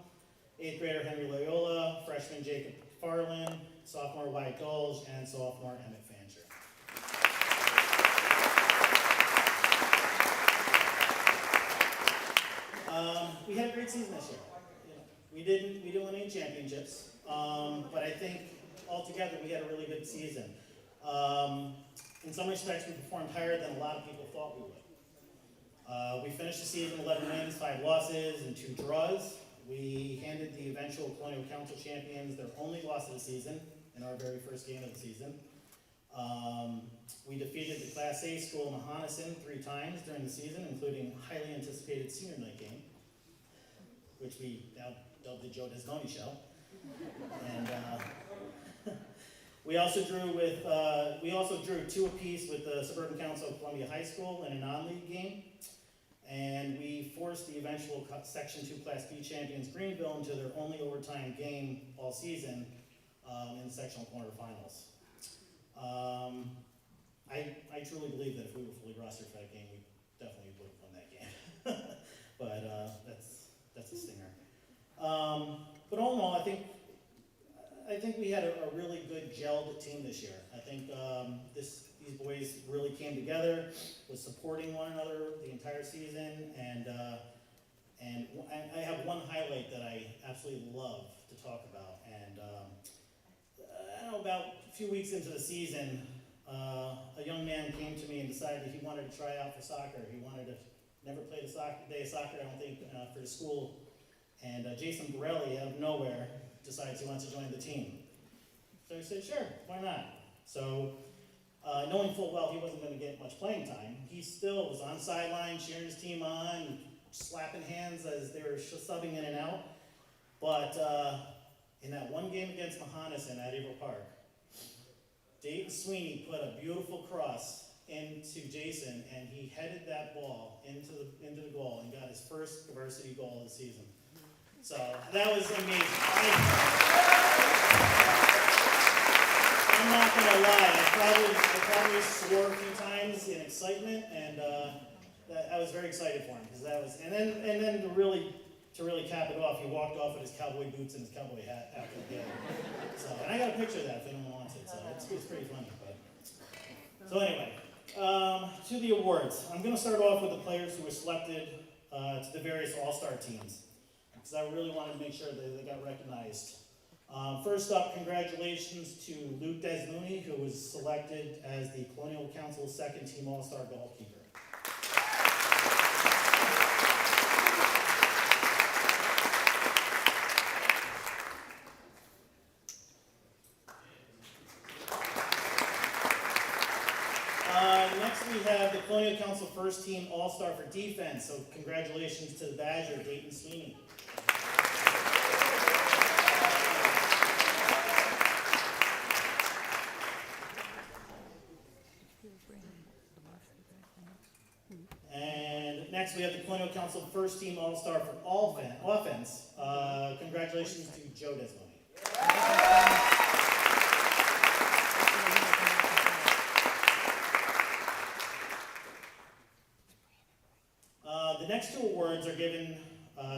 8th grader Henry Loyola, freshman Jacob Farland, sophomore Wyatt Dolge, and sophomore Emmett Fancher. We had a great season this year. We didn't win any championships, but I think altogether we had a really good season. In some respects, we performed higher than a lot of people thought we would. We finished the season 11 wins, 5 losses, and 2 draws. We handed the eventual Colonial Council champions their only loss of the season in our very first game of the season. We defeated the Class A school Mahonison 3 times during the season, including a highly anticipated senior night game, which we now dubbed the Joe Desnoni Show. And we also drew 2 apiece with the Suburban Council of Columbia High School in a non-league game. And we forced the eventual Section 2 Class B champions Greenville into their only overtime game all season in the sectional quarterfinals. I truly believe that if we were fully rostered for that game, we definitely would have won that game. But that's a stinger. But all in all, I think we had a really good gelled team this year. I think these boys really came together, was supporting one another the entire season, and I have one highlight that I absolutely love to talk about. And I don't know, about a few weeks into the season, a young man came to me and decided that he wanted to try out for soccer. He wanted to never play the day of soccer, I don't think, for his school. And Jason Borelli, out of nowhere, decides he wants to join the team. So I said, sure, why not? So knowing full well he wasn't going to get much playing time, he still was on the sideline cheering his team on, slapping hands as they were subbing in and out. But in that one game against Mahonis at Averill Park, Dayton Sweeney put a beautiful cross into Jason, and he headed that ball into the goal and got his first varsity goal of the season. So that was amazing. I'm not gonna lie, I probably swore a few times in excitement, and I was very excited for him because that was. And then to really cap it off, he walked off with his cowboy boots and his cowboy hat after the game. So, and I got a picture of that if anyone wants it. So it's pretty funny. But so anyway. To the awards. I'm going to start off with the players who were selected to the various all-star teams, because I really wanted to make sure that they got recognized. First up, congratulations to Luke Desnoni, who was selected as the Colonial Council's second team all-star goalkeeper. Next we have the Colonial Council First Team All-Star for Defense, so congratulations to the Badger, Dayton Sweeney. And next we have the Colonial Council First Team All-Star for Offense. Congratulations to Joe Desnoni.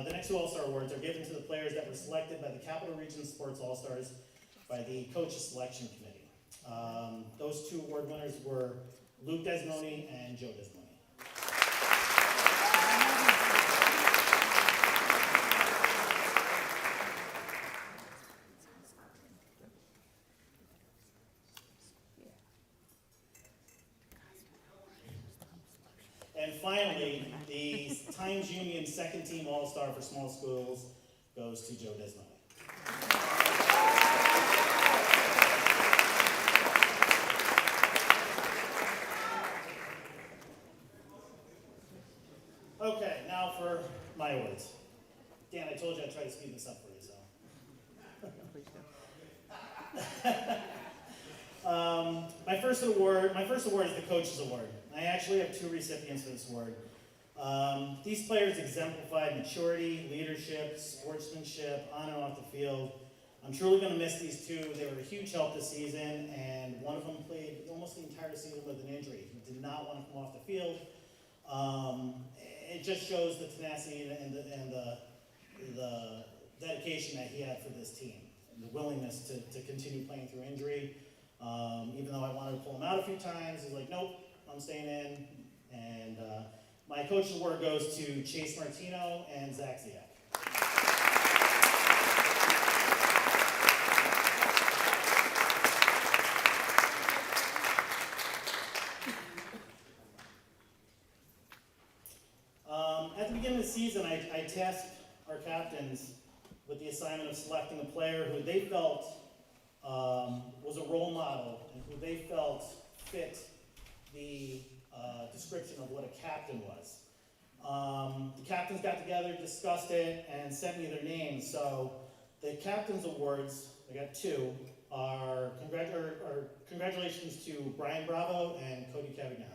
The next two All-Star Awards are given to the players that were selected by the Capital Region Sports All-Stars by the Coaches Selection Committee. Those two award winners were Luke Desnoni and Joe Desnoni. And finally, the Times Union Second Team All-Star for Small Schools goes to Joe Desnoni. Okay, now for my awards. Dan, I told you I'd try to speed this up for you, so. My first award is the Coaches Award. I actually have two recipients for this award. These players exemplified maturity, leadership, sportsmanship, on and off the field. I'm truly going to miss these two. They were a huge help this season, and one of them played almost the entire season with an injury. He did not want to come off the field. It just shows the tenacity and the dedication that he had for this team, and the willingness to continue playing through injury. Even though I wanted to pull him out a few times, he's like, nope, I'm staying in. And my Coach Award goes to Chase Martino and Zach Ziak. At the beginning of the season, I tasked our captains with the assignment of selecting a player who they felt was a role model and who they felt fit the description of what a captain was. The captains got together, discussed it, and sent me their names. So the captains awards, I got two, are congratulations to Brian Bravo and Cody Cavagnaro.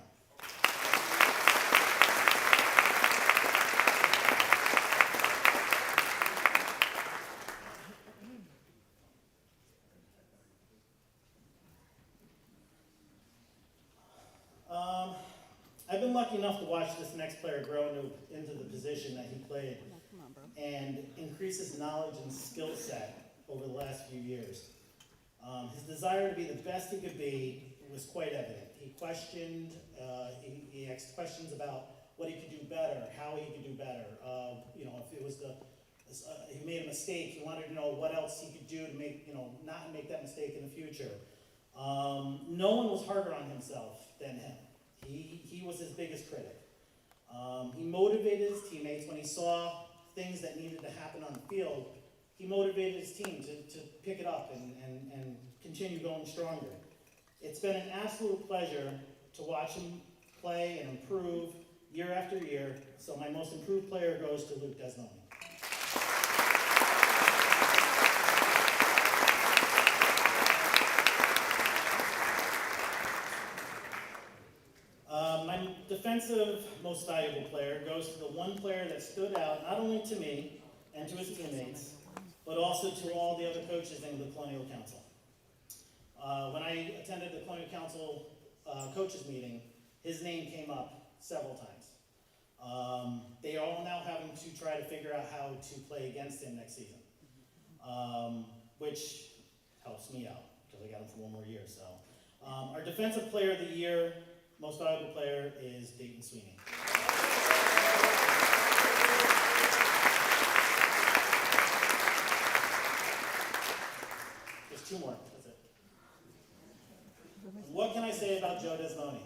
I've been lucky enough to watch this next player grow into the position that he played and increase his knowledge and skill set over the last few years. His desire to be the best he could be was quite evident. He questioned, he asked questions about what he could do better, how he could do better. If it was he made a mistake, he wanted to know what else he could do to not make that mistake in the future. No one was harder on himself than him. He was his biggest critic. He motivated his teammates when he saw things that needed to happen on the field. He motivated his team to pick it up and continue going stronger. It's been an absolute pleasure to watch him play and improve year after year, so my most improved player goes to Luke Desnoni. My defensive most valuable player goes to the one player that stood out not only to me and to his teammates, but also to all the other coaches in the Colonial Council. When I attended the Colonial Council coaches meeting, his name came up several times. They are all now having to try to figure out how to play against him next season, which helps me out because I got him for one more year. So, our defensive player of the year, most valuable player, is Dayton Sweeney. There's two more. That's it. What can I say about Joe Desnoni?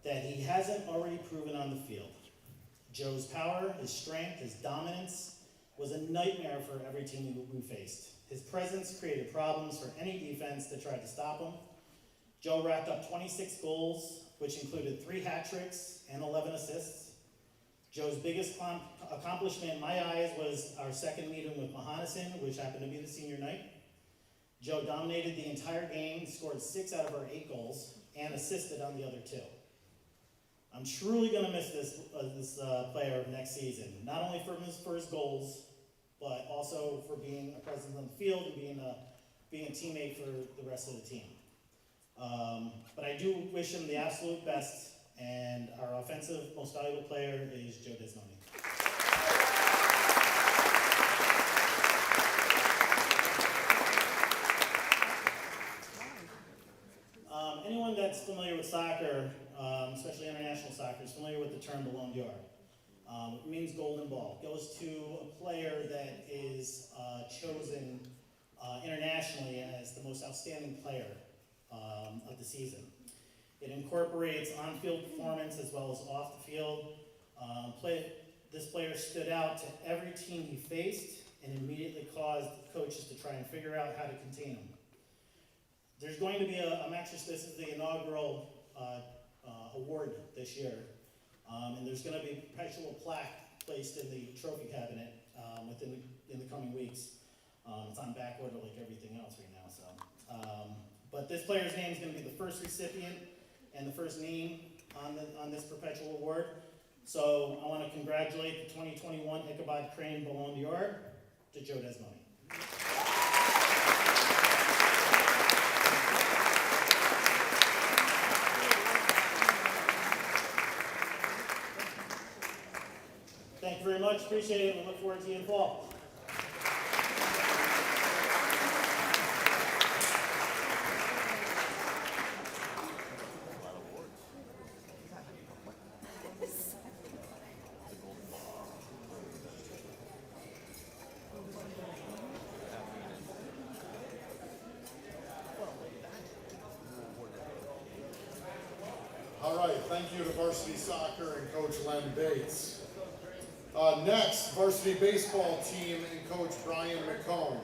That he hasn't already proven on the field. Joe's power, his strength, his dominance was a nightmare for every team we faced. His presence created problems for any defense that tried to stop him. Joe racked up 26 goals, which included 3 hat tricks and 11 assists. Joe's biggest accomplishment in my eyes was our second meeting with Mahonison, which happened to be the senior night. Joe dominated the entire game, scored 6 out of our 8 goals, and assisted on the other 2. I'm truly going to miss this player next season, not only for his goals, but also for being a presence on the field and being a teammate for the rest of the team. But I do wish him the absolute best, and our offensive most valuable player is Joe Desnoni. Anyone that's familiar with soccer, especially international soccer, is familiar with the term Ballon d'Or. It means golden ball. It goes to a player that is chosen internationally as the most outstanding player of the season. It incorporates on-field performance as well as off the field. This player stood out to every team he faced and immediately caused coaches to try and figure out how to contain him. There's going to be a mattress. This is the inaugural award this year, and there's going to be a perpetual plaque placed in the trophy cabinet in the coming weeks. It's on back order like everything else right now. So, but this player's name is going to be the first recipient and the first name on this perpetual award. So I want to congratulate the 2021 Ichabod Crane Ballon d'Or to Joe Desnoni. Thank you very much. Appreciate it. We look forward to you in fall. All right, thank you to varsity soccer and Coach Len Bates. Next, varsity baseball team and Coach Brian McComb.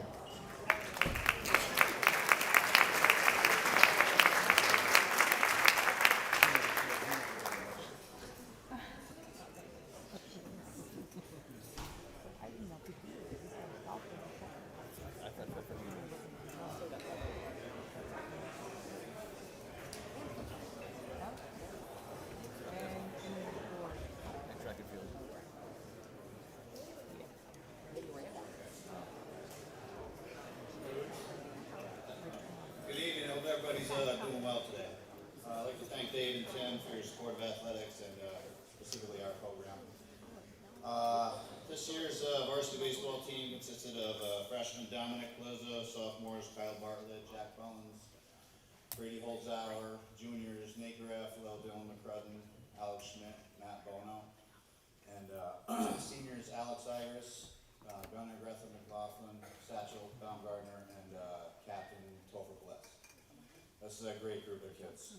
Everybody's doing well today. I'd like to thank Dave and Tim for your support of athletics and specifically our program. This year's varsity baseball team consisted of freshmen Dominic Lizza, sophomores Kyle Bartlett, Jack Bones, Brady Holzauer, juniors Nate Garafalo, Dylan McCrudden, Alex Schmidt, Matt Bono, and seniors Alex Iris, Gunnar Gretham McLaughlin, Satchel Baumgartner, and Captain Topher. This is a great group of kids.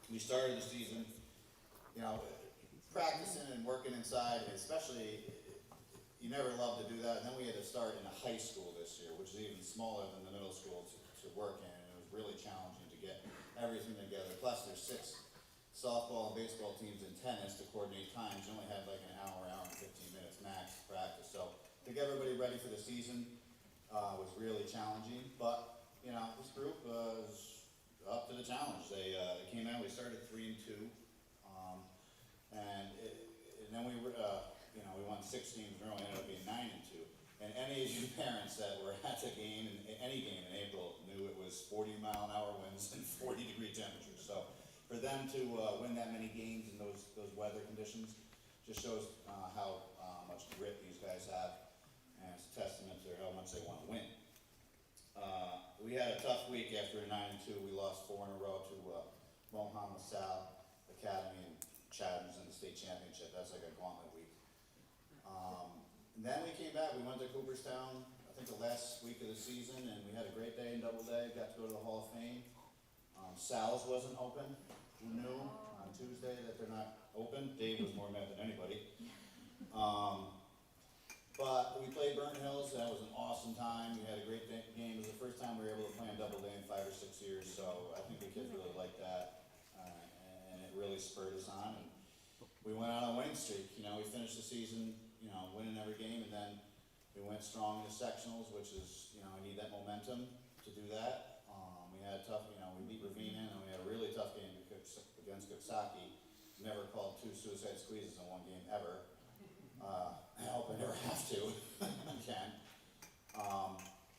We started the season, practicing and working inside, and especially, you never love to do that. And then we had to start in a high school this year, which is even smaller than the middle school to work in, and it was really challenging to get everything together. Plus, there's softball and baseball teams and tennis to coordinate times. You only had like an hour and 15 minutes max to practice. So to get everybody ready for the season was really challenging. But, you know, this group was up to the challenge. They came out, we started 3-2. And then we were, you know, we won 6 games in a row, ended up being 9-2. And any of you parents that were at the game, any game in April, knew it was 40-mile-an-hour winds and 40-degree temperatures. So for them to win that many games in those weather conditions just shows how much grit these guys have, and it's a testament to how much they want to win. We had a tough week after 9-2. We lost 4 in a row to Moham LaSalle Academy and Chatham's in the state championship. That's like a gauntlet week. And then we came back. We went to Cooperstown, I think the last week of the season, and we had a great day in Doubleday. Got to go to the Hall of Fame. Sal's wasn't open. Who knew on Tuesday that they're not open? Dave was more mad than anybody. But we played Burnt Hills. That was an awesome time. We had a great game. It was the first time we were able to play in Doubleday in 5 or 6 years. So I think the kids really liked that, and it really spurred us on. And we went on a winning streak. You know, we finished the season, you know, winning every game, and then we went strong in the sectionals, which is, you know, I need that momentum to do that. We had a tough, you know, we beat Ravina, and we had a really tough game against Coxsackie. Never called 2 suicide squeezes in one game ever. I hope I never have to again.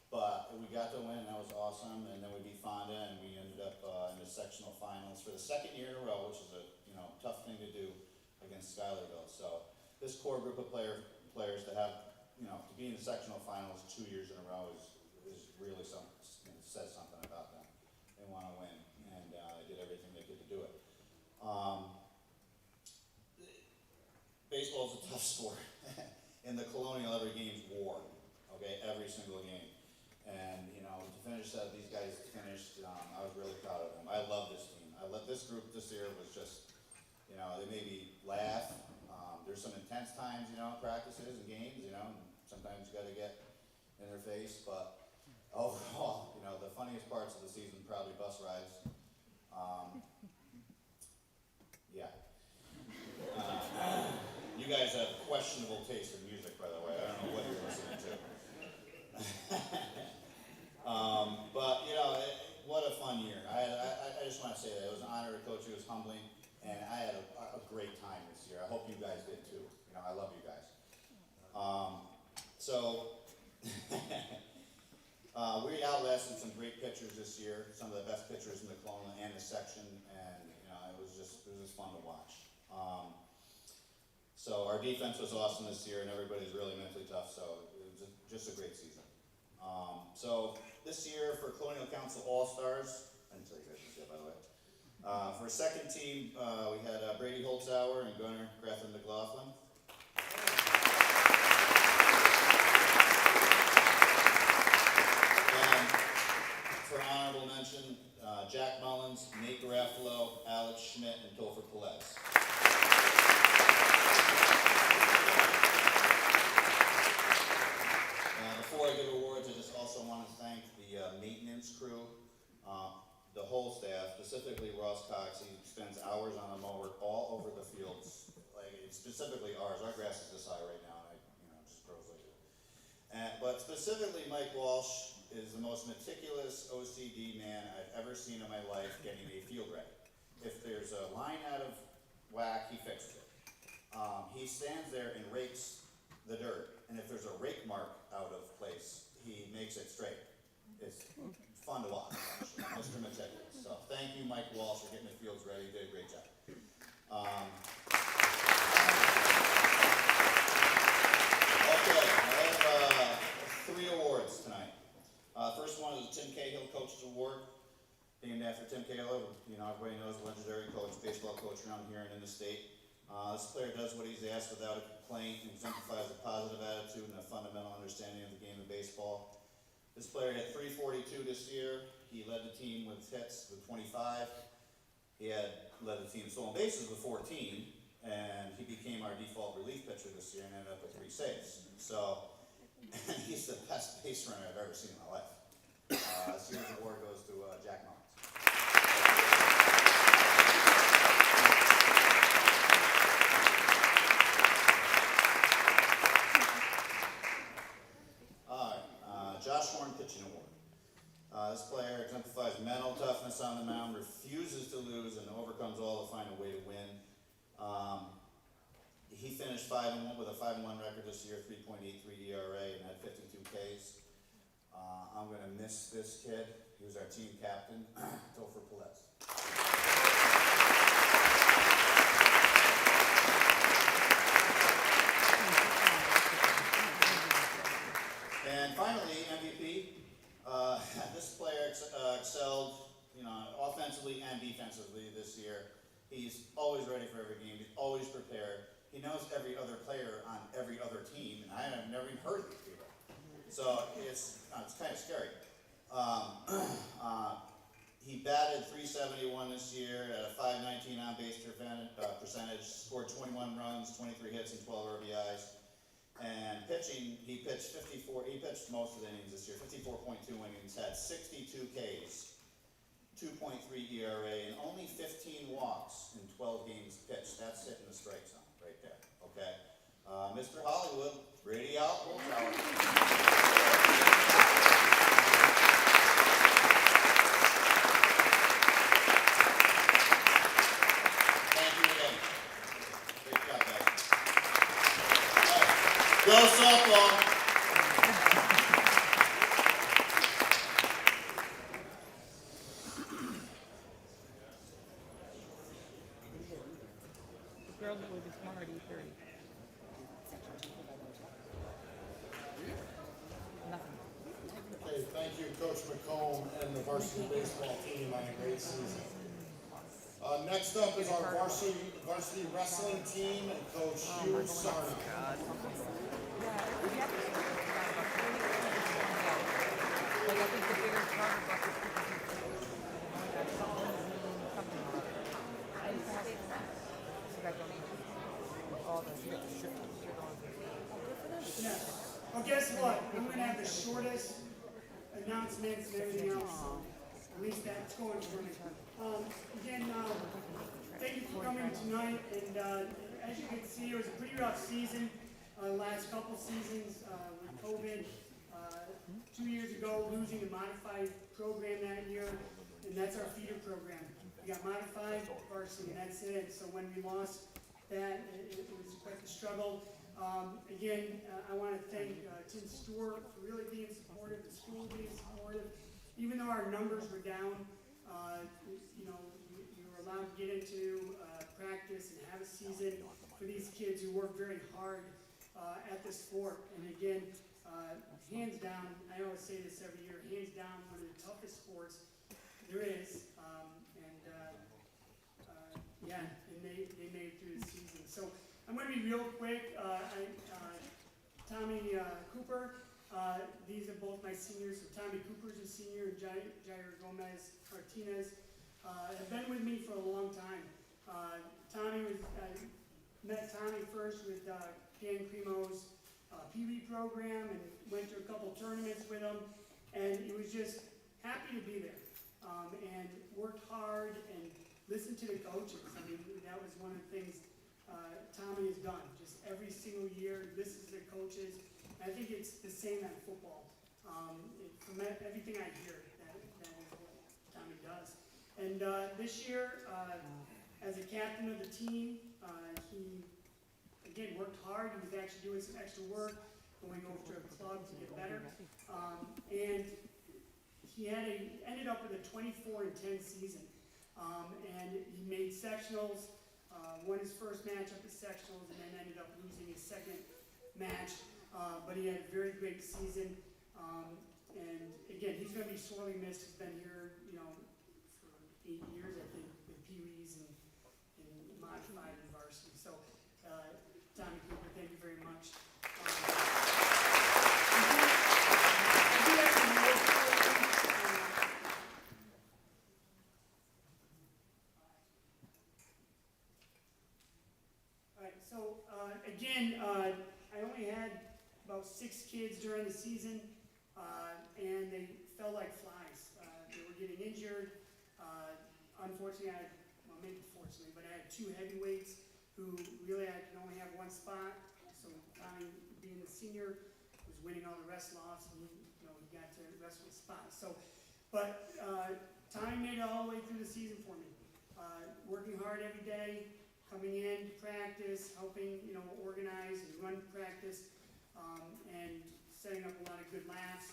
But we got to win, and that was awesome. And then we beat Fonda, and we ended up in the sectional finals for the 2nd year in a row, which is a, you know, tough thing to do against Schuylerville. So this core group of players to have, you know, to be in the sectional finals 2 years in a row is really something, you know, says something about them. They want to win, and they did everything they could to do it. Baseball is a tough sport. In the Colonial, every game's war. Okay, every single game. And you know, to finish that, these guys finished. I was really proud of them. I love this team. I love this group this year. Was just, you know, they made me laugh. There's some intense times, you know, practices and games. You know, and sometimes you got to get in their face. But overall, you know, the funniest parts of the season probably bus rides. Yeah. You guys have questionable taste in music, by the way. I don't know what you're listening to. But, you know, what a fun year. I just want to say that. It was an honor to coach you. It was humbling. And I had a great time this year. I hope you guys did too. You know, I love you guys. We outlasted some great pitchers this year. Some of the best pitchers in the Colonial and the section. And, you know, it was just fun to watch. So our defense was awesome this year, and everybody's really mentally tough, so it was just a great season. So this year for Colonial Council All-Stars, I didn't tell you guys this yet, by the way. For second team, we had Brady Holtzauer and Gunnar Gretham McLaughlin. And for honorable mention, Jack Mullins, Nate Garafalo, Alex Schmidt, and Topher Pelez. Before I give awards, I just also want to thank the maintenance crew, the whole staff, specifically Ross Cox. He spends hours on a mower all over the fields. Like, it's specifically ours. Our grass is this high right now, and it just grows like it. But specifically, Mike Walsh is the most meticulous OCD man I've ever seen in my life getting a field ready. If there's a line out of whack, he fixes it. He stands there and rakes the dirt, and if there's a rake mark out of place, he makes it straight. It's fun to watch, actually. Mr. Meticulous. So thank you, Mike Walsh, for getting the fields ready. You did a great job. Okay, I have 3 awards tonight. First one is the Tim Cahill Coaches Award, named after Tim Cahill. You know, everybody knows, legendary coach, baseball coach around here and in the state. This player does what he's asked without a complaint and exemplifies a positive attitude and a fundamental understanding of the game of baseball. This player hit .342 this year. He led the team with hits with 25. He had led the team in stolen bases with 14, and he became our default relief pitcher this year and ended up with 3 saves. So he's the best base runner I've ever seen in my life. This year's award goes to Jack Mullins. exemplifies mental toughness on the mound, refuses to lose, and overcomes all to find a way to win. He finished 5-1 with a 5-1 record this year, 3.83 ERA, and had 52 Ks. I'm going to miss this kid. He was our team captain, Topher. And finally, MVP. This player excelled, offensively and defensively this year. He's always ready for every game. He's always prepared. He knows every other player on every other team, and I have never even heard of these people. So it's kind of scary. He batted .371 this year at a .519 on-base percentage, scored 21 runs, 23 hits, and 12 RBIs. And pitching, he pitched most of the innings this year, 54.2 innings, had 62 Ks, 2.3 ERA, and only 15 walks in 12 games pitched. That's hitting the strike zone right there, okay? Mr. Hollywood, Brady out, Bull Tower. Thank you again. Great job, guys. Go softball. Girls will be smart at 8:30. Nothing. Okay, thank you, Coach McComb and the varsity baseball team on a great season. Next up is our varsity wrestling team and Coach Hugh Sarna. Like, I think the bigger charter bucket Yeah. Well, guess what? I'm going to have the shortest announcements and everything else. At least that's going for me. Again, thank you for coming tonight. And as you can see, it was a pretty rough season. Last couple seasons with COVID. 2 years ago, losing the modified program that year, and that's our feeder program. We got modified varsity, and that's it. So when we lost that, it was quite the struggle. Again, I want to thank Tim Stewart for really being supportive, the school being supportive. Even though our numbers were down, we were allowed to get into practice and have a season for these kids who work very hard at the sport. And again, hands down, I always say this every year, hands down, one of the toughest sports there is. And they made it through the season. So I'm going to be real quick. Tommy Cooper, these are both my seniors. So Tommy Cooper's a senior, and Jair Gomez Martinez have been with me for a long time. I met Tommy first with Dan Primo's Pee Wee program and went to a couple tournaments with him, and he was just happy to be there and worked hard and listened to the coaches. I mean, that was one of the things Tommy has done. Just every single year, listens to the coaches. And I think it's the same at football. From everything I hear, that is what Tommy does. And this year, as a captain of the team, he again worked hard. He was actually doing some extra work, going over to a club to get better. And he ended up with a 24-10 season. And he made sectionals, won his first match up at sectionals, and then ended up losing his second match. But he had a very great season. And again, he's going to be sorely missed. He's been here, for 8 years, I think, with Pee-wees and modified and varsity. So, Tommy Cooper, thank you very much. So, again, I only had about 6 kids during the season, and they fell like flies. They were getting injured. Unfortunately, maybe fortunately, but I had 2 heavyweights who really I could only have one spot. So Tommy, being the senior, was winning all the wrestling-offs, and he got to wrestle the spot. So But Tommy made it all the way through the season for me. Working hard every day, coming in to practice, helping, organize and run practice, and setting up a lot of good laughs.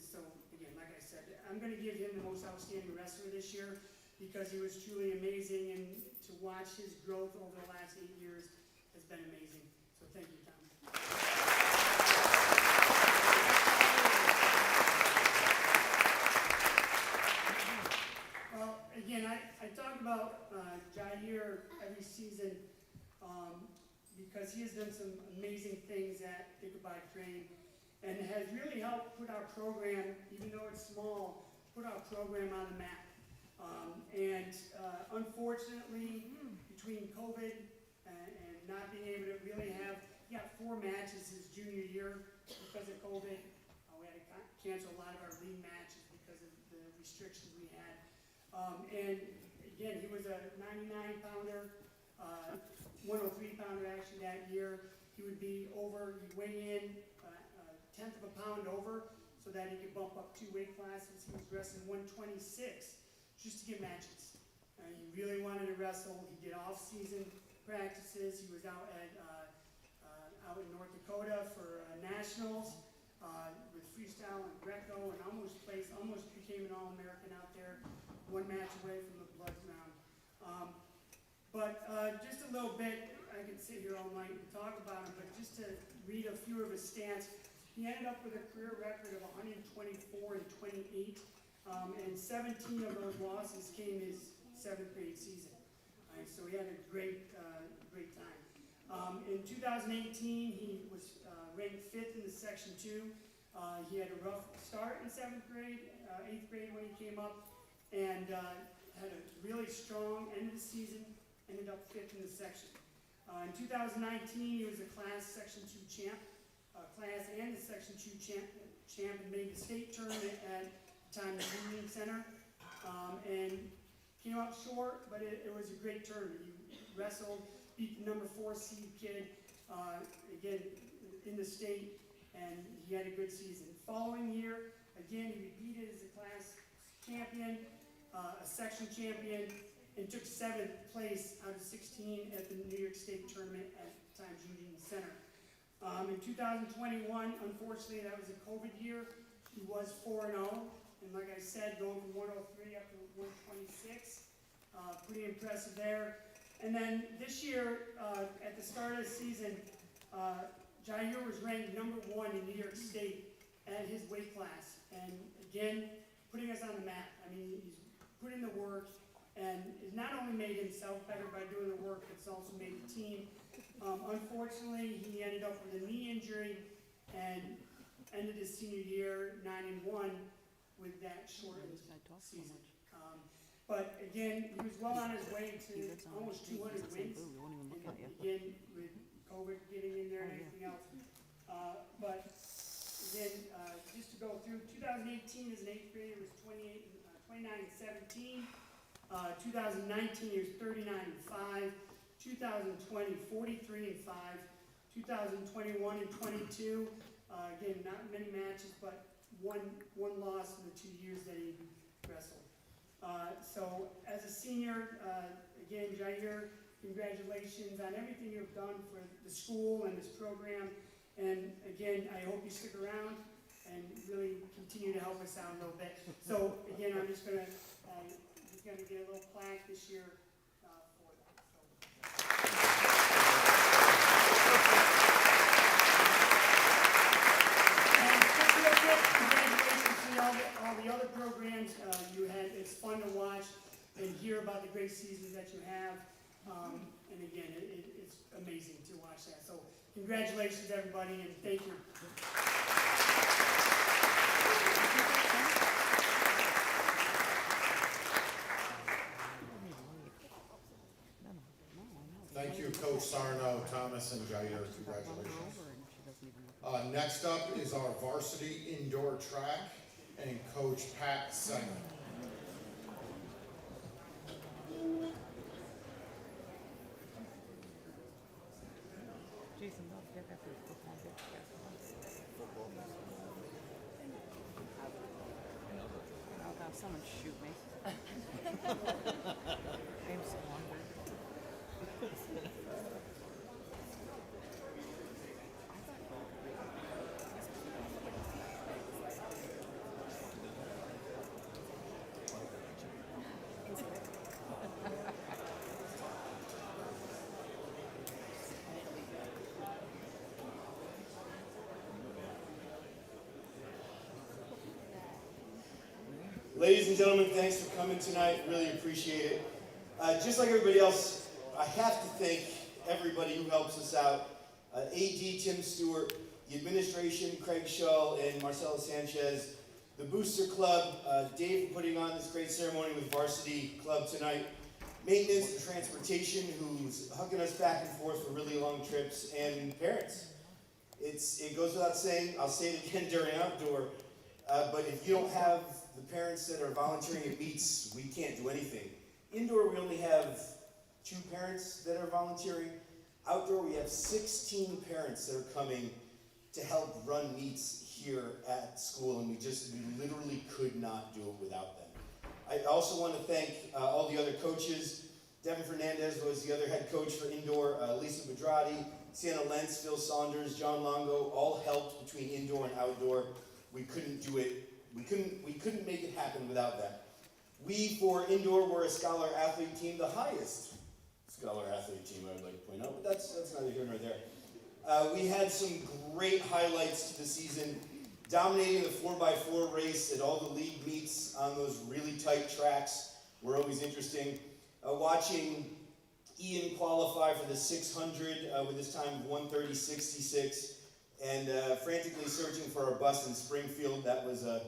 So, again, like I said, I'm going to give him the most outstanding wrestler this year because he was truly amazing, and to watch his growth over the last 8 years has been amazing. So thank you, Tom. Well, again, I talk about Jair every season because he has done some amazing things at Ichabod Crane and has really helped put our program, even though it's small, put our program on the map. Unfortunately, between COVID and not being able to really have, he got 4 matches his junior year because of COVID. We had to cancel a lot of our league matches because of the restrictions we had. And again, he was a 99-pounder, 103-pounder actually that year. He would be over, he'd weigh in a tenth of a pound over so that he could bump up 2 weight classes. He was wrestling 126 just to get matches. He really wanted to wrestle. He did off-season practices. He was out in North Dakota for nationals with freestyle and Greco, and almost became an All-American out there. 1 match away from the blood round. Just a little bit, I could sit here all night and talk about him, but just to read a few of his stats, he ended up with a career record of 124 and 28, and 17 of those losses came his 7th grade season. So he had a great time. In 2018, he was ranked 5th in the Section 2. He had a rough start in 7th grade, 8th grade when he came up, and had a really strong end of the season, ended up 5th in the section. In 2019, he was a class Section 2 champ, class and the Section 2 champ, and made the state tournament at the time the Union Center, and came up short, but it was a great tournament. He wrestled, beat the number 4 seed kid, again, in the state, and he had a good season. Following year, again, he repeated as a class champion, a section champion, and took 7th place out of 16 at the New York State tournament at Times Union Center. In 2021, unfortunately, that was a COVID year. He was 4-0, and like I said, going from 103 up to 126, pretty impressive there. And then this year, at the start of the season, Jair was ranked number 1 in New York State at his weight class, and again, putting us on the map. I mean, he's put in the work, and has not only made himself better by doing the work, but it's also made the team. Unfortunately, he ended up with a knee injury and ended his senior year 9-1 with that shortened season. But again, he was well on his way to almost 200 wins, and again, with COVID getting in there and everything else. But again, just to go through, 2018 as an 8th grader was 29-17. 2019 he was 39-5. 2020 43-5. 2021 and 22. Again, not many matches, but one loss in the 2 years that he wrestled. So as a senior, again, Jair, congratulations on everything you've done for the school and this program. And again, I hope you stick around and really continue to help us out a little bit. So again, I'm just gonna get a little plaque this year for that. And just real quick, congratulations to all the other programs you had. It's fun to watch and hear about the great seasons that you have. And again, it's amazing to watch that. So congratulations, everybody, and thank you. Thank you, Coach Sarno, Thomas, and Jair. Congratulations. Next up is our varsity indoor track and Coach Pat Simon. Jason, don't forget that football. someone shoot me. I'm so hungry. Ladies and gentlemen, thanks for coming tonight. Really appreciate it. Just like everybody else, I have to thank everybody who helps us out. AD Tim Stewart, the administration, Craig Shull and Marcelo Sanchez, the Booster Club, Dave for putting on this great ceremony with Varsity Club tonight, maintenance and transportation who's hugging us back and forth for really long trips, and parents. It goes without saying, I'll say it again during outdoor, but if you don't have the parents that are volunteering at meets, we can't do anything. Indoor, we only have 2 parents that are volunteering. Outdoor, we have 16 parents that are coming to help run meets here at school, and we literally could not do it without them. I also want to thank all the other coaches. Devin Fernandez was the other head coach for indoor. Lisa Bedrati, Sienna Lentz, Phil Saunders, John Longo, all helped between indoor and outdoor. We couldn't do it. We couldn't make it happen without them. We, for indoor, were a scholar athlete team, the highest scholar athlete team, I would like to point out, but that's neither here nor there. We had some great highlights to the season, dominating the 4x4 race at all the league meets on those really tight tracks were always interesting. Watching Ian qualify for the 600 with his time of 1:30.66, and frantically searching for our bus in Springfield. That was a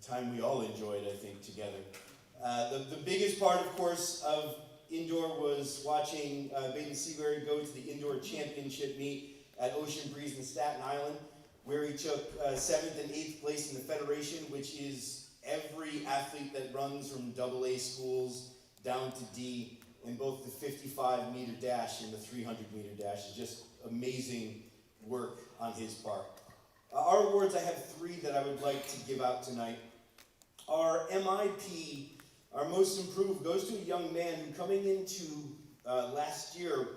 time we all enjoyed, I think, together. The biggest part, of course, of indoor was watching Baden Seabury go to the indoor championship meet at Ocean Breeze in Staten Island, where he took 7th and 8th place in the federation, which is every athlete that runs from AA schools down to D in both the 55-meter dash and the 300-meter dash. Is just amazing work on his part. Our awards, I have 3 that I would like to give out tonight. Our MIP, our most improved, goes to a young man who, coming into last year,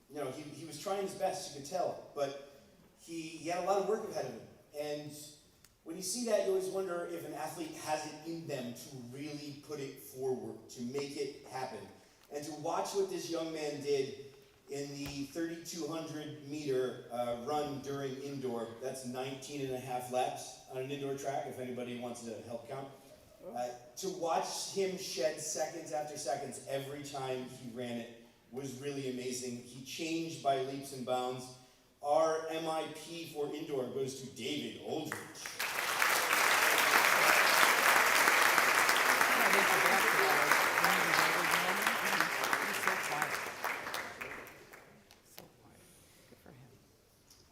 you know, he was trying his best, you could tell, but he had a lot of work ahead of him. And when you see that, you always wonder if an athlete has it in them to really put it forward, to make it happen. And to watch what this young man did in the 3,200-meter run during indoor, that's 19 and a half laps on an indoor track, if anybody wants to help count. To watch him shed seconds after seconds every time he ran it was really amazing. He changed by leaps and bounds. Our MIP for indoor goes to David Aldridge.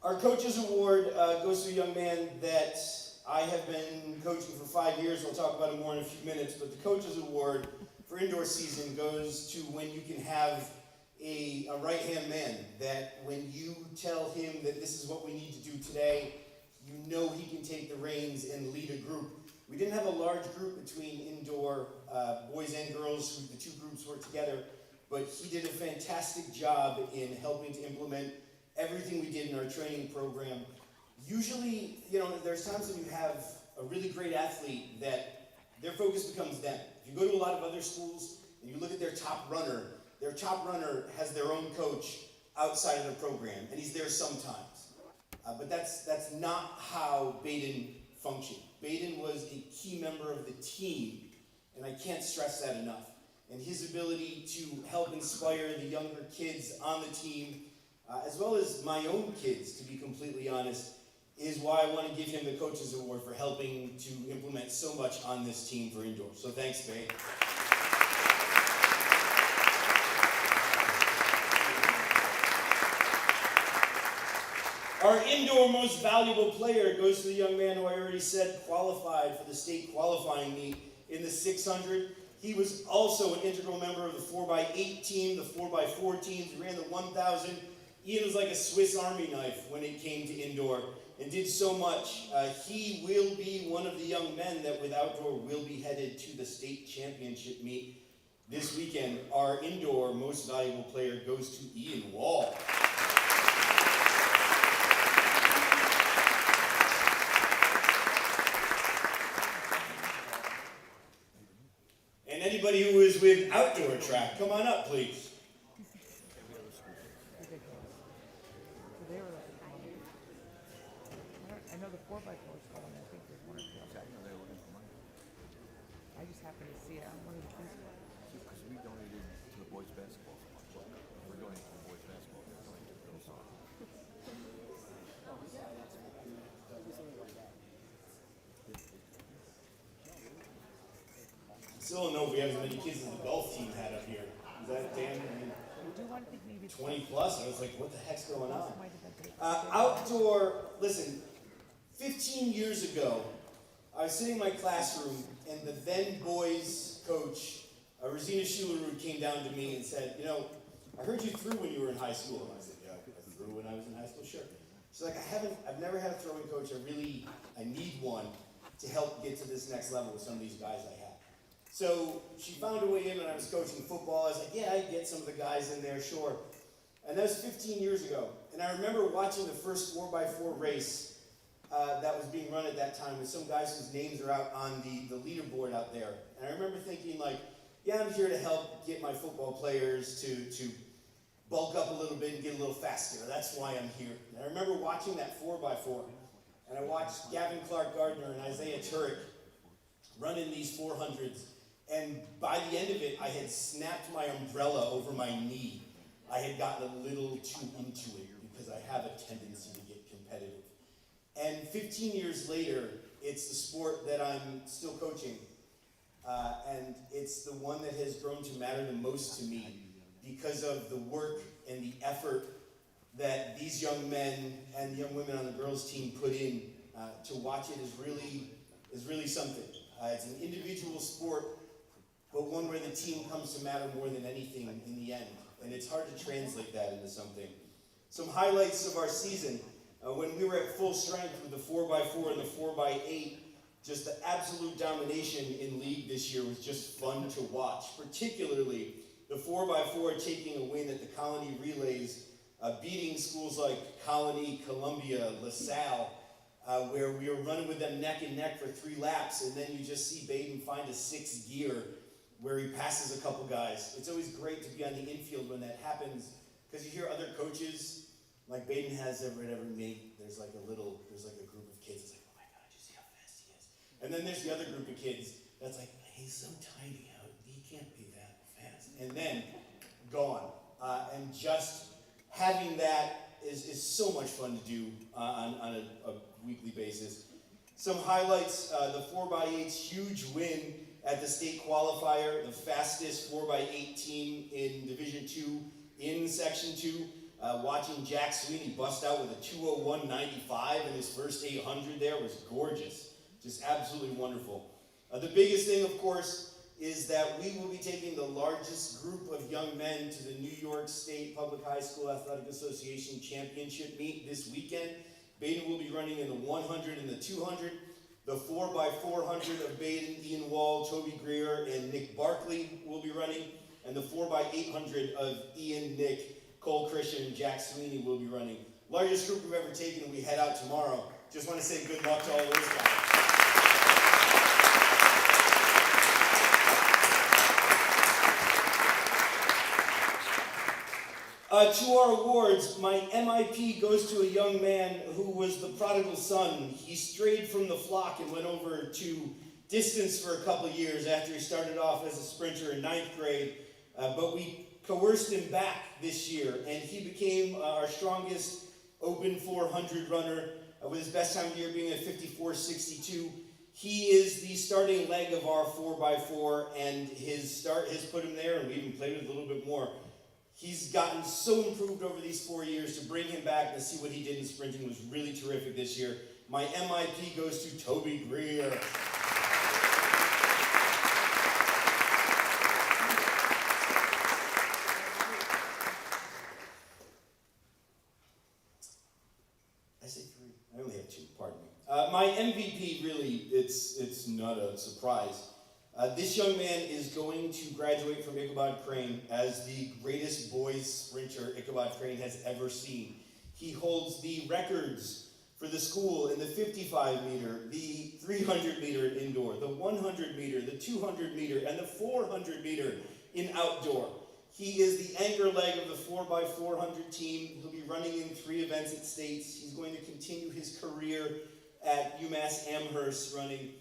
Our Coaches Award goes to a young man that I have been coaching for 5 years. I'll talk about it more in a few minutes, but the Coaches Award for indoor season goes to when you can have a right-hand man, that when you tell him that this is what we need to do today, you know he can take the reins and lead a group. We didn't have a large group between indoor boys and girls, who the 2 groups worked together, but he did a fantastic job in helping to implement everything we did in our training program. Usually, you know, there's times when you have a really great athlete that their focus becomes them. If you go to a lot of other schools and you look at their top runner has their own coach outside of the program, and he's there sometimes. But that's not how Baden functioned. Baden was a key member of the team, and I can't stress that enough. And his ability to help inspire the younger kids on the team, as well as my own kids, to be completely honest, is why I want to give him the Coaches Award for helping to implement so much on this team for indoor. So thanks, Babe. Our indoor most valuable player goes to the young man who I already said qualified for the state qualifying meet in the 600. He was also an integral member of the 4x8 team, the 4x4 teams. He ran the 1,000. Ian was like a Swiss Army knife when it came to indoor. and did so much. He will be one of the young men that with outdoor will be headed to the state championship meet this weekend. Our indoor most valuable player goes to Ian Wall. And anybody who is with outdoor track, come on up, please. I know the 4x4 is going, I think there's one or two. I just happened to see it on one of the things. Because we donated to the boys basketball club. We're donating to the boys basketball. They're donating to the girls soccer. Still don't know if we have as many kids as the golf team had up here. Is that Dan? I mean, 20 plus. I was like, what the heck's going on? Outdoor, listen, 15 years ago, I was sitting in my classroom, and the then boys coach, Rosina Schulerud, came down to me and said, you know, I heard you threw when you were in high school. And I said, yeah, I threw when I was in high school, sure. She's like, I've never had a throwing coach. I need one to help get to this next level with some of these guys I have. So she found a way in when I was coaching football. I was like, yeah, I'd get some of the guys in there, sure. And that was 15 years ago. And I remember watching the first 4x4 race that was being run at that time with some guys whose names are out on the leaderboard out there. And I remember thinking, like, yeah, I'm here to help get my football players to bulk up a little bit and get a little faster. That's why I'm here. And I remember watching that 4x4. And I watched Gavin Clark-Gardner and Isaiah Turek running these 400s. And by the end of it, I had snapped my umbrella over my knee. I had gotten a little too into it because I have a tendency to get competitive. And 15 years later, it's the sport that I'm still coaching. And it's the one that has grown to matter the most to me because of the work and the effort that these young men and the young women on the girls' team put in. To watch it is really something. It's an individual sport, but one where the team comes to matter more than anything in the end. And it's hard to translate that into something. Some highlights of our season. When we were at full strength with the 4x4 and the 4x8, just the absolute domination in league this year was just fun to watch. Particularly the 4x4 taking a win at the Colony Relays, beating schools like Colony, Columbia, LaSalle, where we were running with them neck and neck for 3 laps, and then you just see Baden find a 6th gear where he passes a couple guys. It's always great to be on the infield when that happens, because you hear other coaches, like Baden has every meet, there's like a group of kids that's like, oh my God, you see how fast he is? And then there's the other group of kids that's like, he's so tiny, he can't be that fast. And then, gone. And just having that is so much fun to do on a weekly basis. Some highlights, the 4x8's huge win at the state qualifier, the fastest 4x8 team in Division II in Section 2. Watching Jack Sweeney bust out with a 2:01.95 in his first 800 there was gorgeous. Just absolutely wonderful. The biggest thing, of course, is that we will be taking the largest group of young men to the New York State Public High School Athletic Association Championship meet this weekend. Baden will be running in the 100 and the 200. The 4x400 of Baden, Ian Wall, Toby Greer, and Nick Barkley will be running. And the 4x800 of Ian, Nick, Cole Christian, and Jack Sweeney will be running. Largest group we've ever taken, and we head out tomorrow. Just want to say good luck to all those guys. To our awards, my MIP goes to a young man who was the prodigal son. He strayed from the flock and went over to distance for a couple years after he started off as a sprinter in 9th grade. But we coerced him back this year, and he became our strongest open 400 runner, with his best time of the year being at 54.62. He is the starting leg of our 4x4, and his start has put him there, and we even played with a little bit more. He's gotten so improved over these 4 years. To bring him back and see what he did in sprinting was really terrific this year. My MIP goes to Toby Greer. I say 3. I only have 2. MVP, really, it's not a surprise. This young man is going to graduate from Ichabod Crane as the greatest boys sprinter Ichabod Crane has ever seen. He holds the records for the school in the 55 meter, the 300 meter in indoor, the 100 meter, the 200 meter, and the 400 meter in outdoor. He is the anchor leg of the 4x400 team. He'll be running in 3 events at states. He's going to continue his career at UMass Amherst running.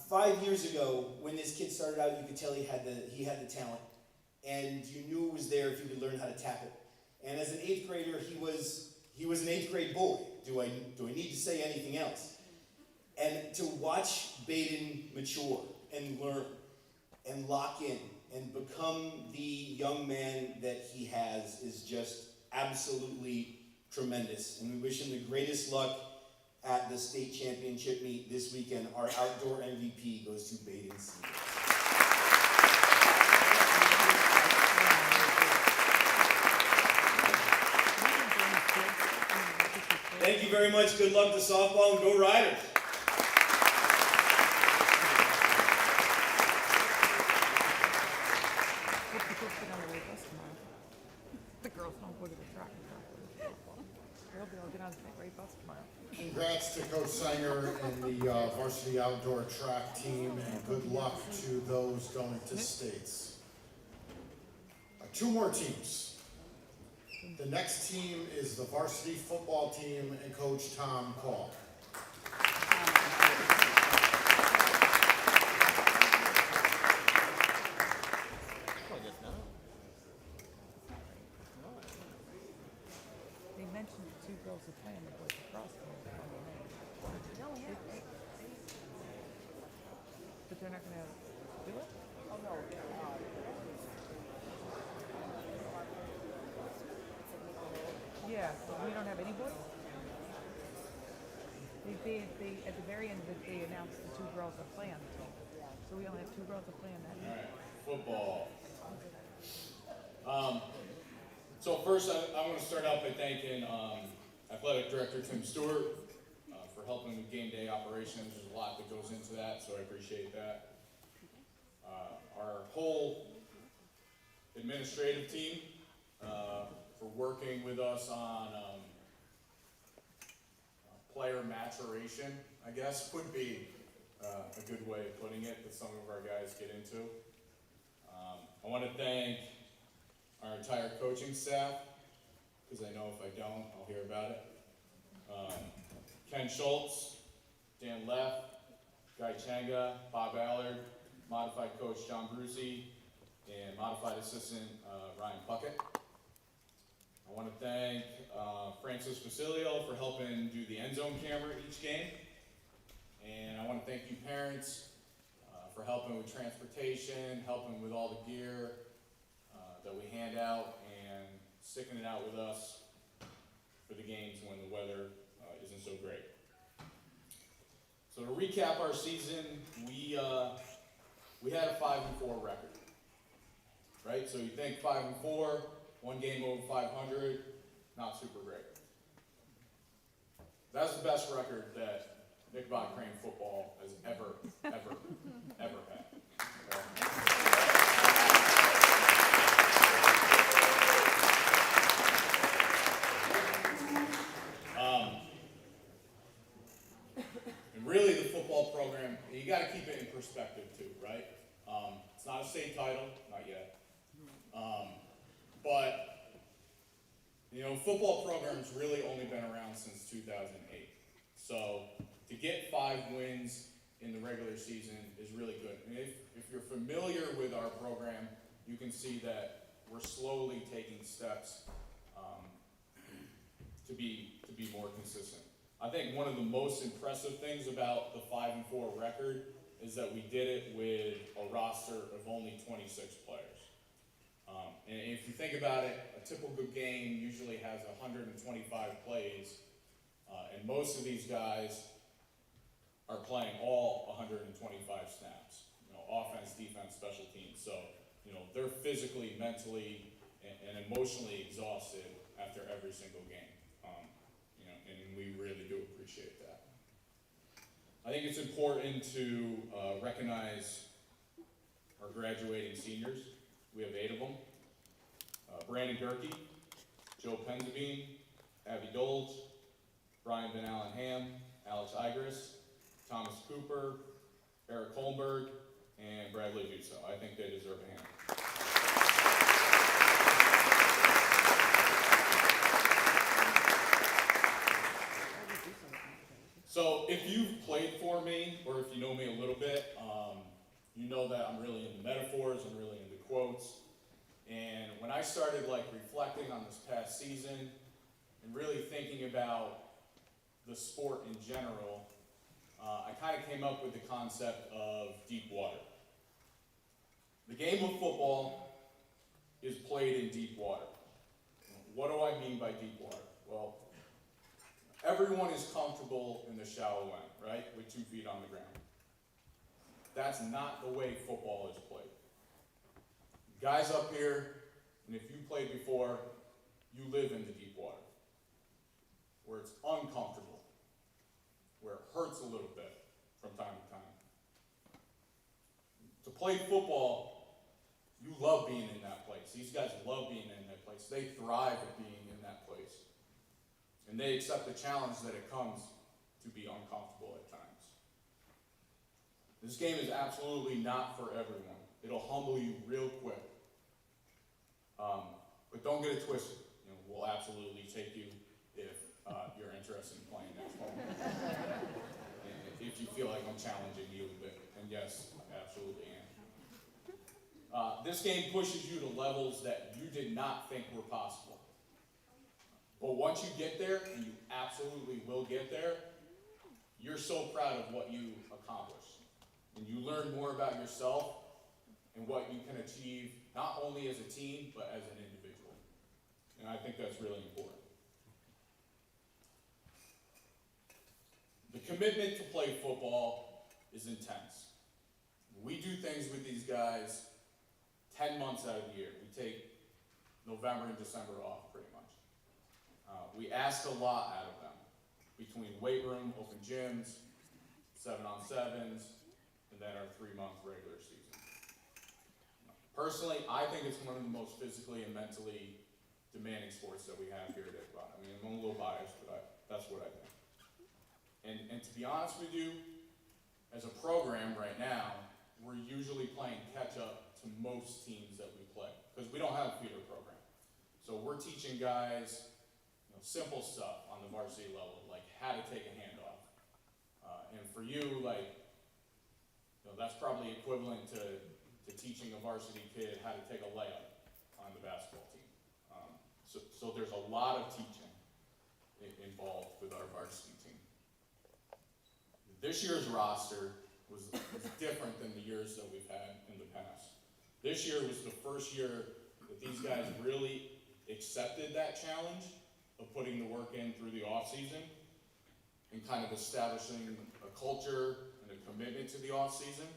5 years ago, when this kid started out, you could tell he had the talent, and you knew it was there if you could learn how to tap it. And as an 8th grader, he was an 8th grade boy. Do I need to say anything else? And to watch Baden mature and learn and lock in and become the young man that he has is just absolutely tremendous. And we wish him the greatest luck at the state championship meet this weekend. Our outdoor MVP goes to Baden Senior. Thank you very much. Good luck to softball and go Riders. The girls don't go to the track and track. They'll be able to get on the great bus tomorrow. Congrats to Coach Sanger and the varsity outdoor track team, and good luck to those going to states. 2 more teams. The next team is the varsity football team and Coach Tom Call. They mentioned the 2 girls are playing the boys across the but they're not going to do it? Oh, no. Yeah, but we don't have any boys? They at the very end, they announced the 2 girls are playing the team. So we only have 2 girls are playing that team. Football. So first, I want to start out by thanking Athletic Director Tim Stewart for helping with game day operations. There's a lot that goes into that, so I appreciate that. Our whole administrative team for working with us on player maturation, I guess, would be a good way of putting it that some of our guys get into. I want to thank our entire coaching staff, because I know if I don't, I'll hear about it. Ken Schultz, Dan Leff, Guy Changa, Bob Allard, modified coach John Brucey, and modified assistant Ryan Puckett. I want to thank Francis Basilio for helping do the end zone camera each game. And I want to thank you parents for helping with transportation, helping with all the gear that we hand out, and sticking it out with us for the games when the weather isn't so great. So to recap our season, we had a 5-4 record, right? So you think 5-4, 1 game over 500, not super great. That's the best record that Ichabod Crane football has ever had. And really the football program, you got to keep it in perspective too, right? It's not a state title, not yet. But you know, football program's really only been around since 2008. So to get 5 wins in the regular season is really good. And if you're familiar with our program, you can see that we're slowly taking steps to be more consistent. I think one of the most impressive things about the 5-4 record is that we did it with a roster of only 26 players. And if you think about it, a typical game usually has 125 plays, and most of these guys are playing all 125 snaps. You know, offense, defense, special teams. So, you know, they're physically, mentally, and emotionally exhausted after every single game. You know, and we really do appreciate that. I think it's important to recognize our graduating seniors. We have 8 of them. Brandon Gerke, Joe Penzabine, Abby Dolge, Brian Van Allen Ham, Alex Igris, Thomas Cooper, Eric Holmberg, and Bradley Duso. I think they deserve a hand. So if you've played for me, or if you know me a little bit, you know that I'm really into metaphors, I'm really into quotes. And when I started reflecting on this past season and really thinking about the sport in general, I kind of came up with the concept of deep water. The game of football is played in deep water. What do I mean by deep water? Well, everyone is comfortable in the shallow end, right? With 2 feet on the ground. That's not the way football is played. Guys up here, and if you played before, you live in the deep water, where it's uncomfortable, where it hurts a little bit from time to time. To play football, you love being in that place. These guys love being in that place. They thrive at being in that place. And they accept the challenge that it comes to be uncomfortable at times. This game is absolutely not for everyone. It'll humble you real quick. But don't get it twisted. We'll absolutely take you if you're interested in playing next fall. If you feel like I'm challenging you a bit. And yes, I absolutely am. This game pushes you to levels that you did not think were possible. But once you get there, and you absolutely will get there, you're so proud of what you accomplished. And you learn more about yourself and what you can achieve, not only as a team, but as an individual. And I think that's really important. The commitment to play football is intense. We do things with these guys 10 months out of the year. We take November and December off, pretty much. We ask a lot out of them, between weight room, open gyms, 7-on-7s, and then our 3-month regular season. Personally, I think it's one of the most physically and mentally demanding sports that we have here at Ichabod. I mean, I'm a little biased, but that's what I think. And to be honest with you, as a program right now, we're usually playing catch up to most teams that we play, because we don't have a feeder program. So we're teaching guys simple stuff on the varsity level, like how to take a handoff. And for you, that's probably equivalent to teaching a varsity kid how to take a layup on the basketball team. So there's a lot of teaching involved with our varsity team. This year's roster was different than the years that we've had in the past. This year was the first year that these guys really accepted that challenge of putting the work in through the off season and kind of establishing a culture and a commitment to the off season.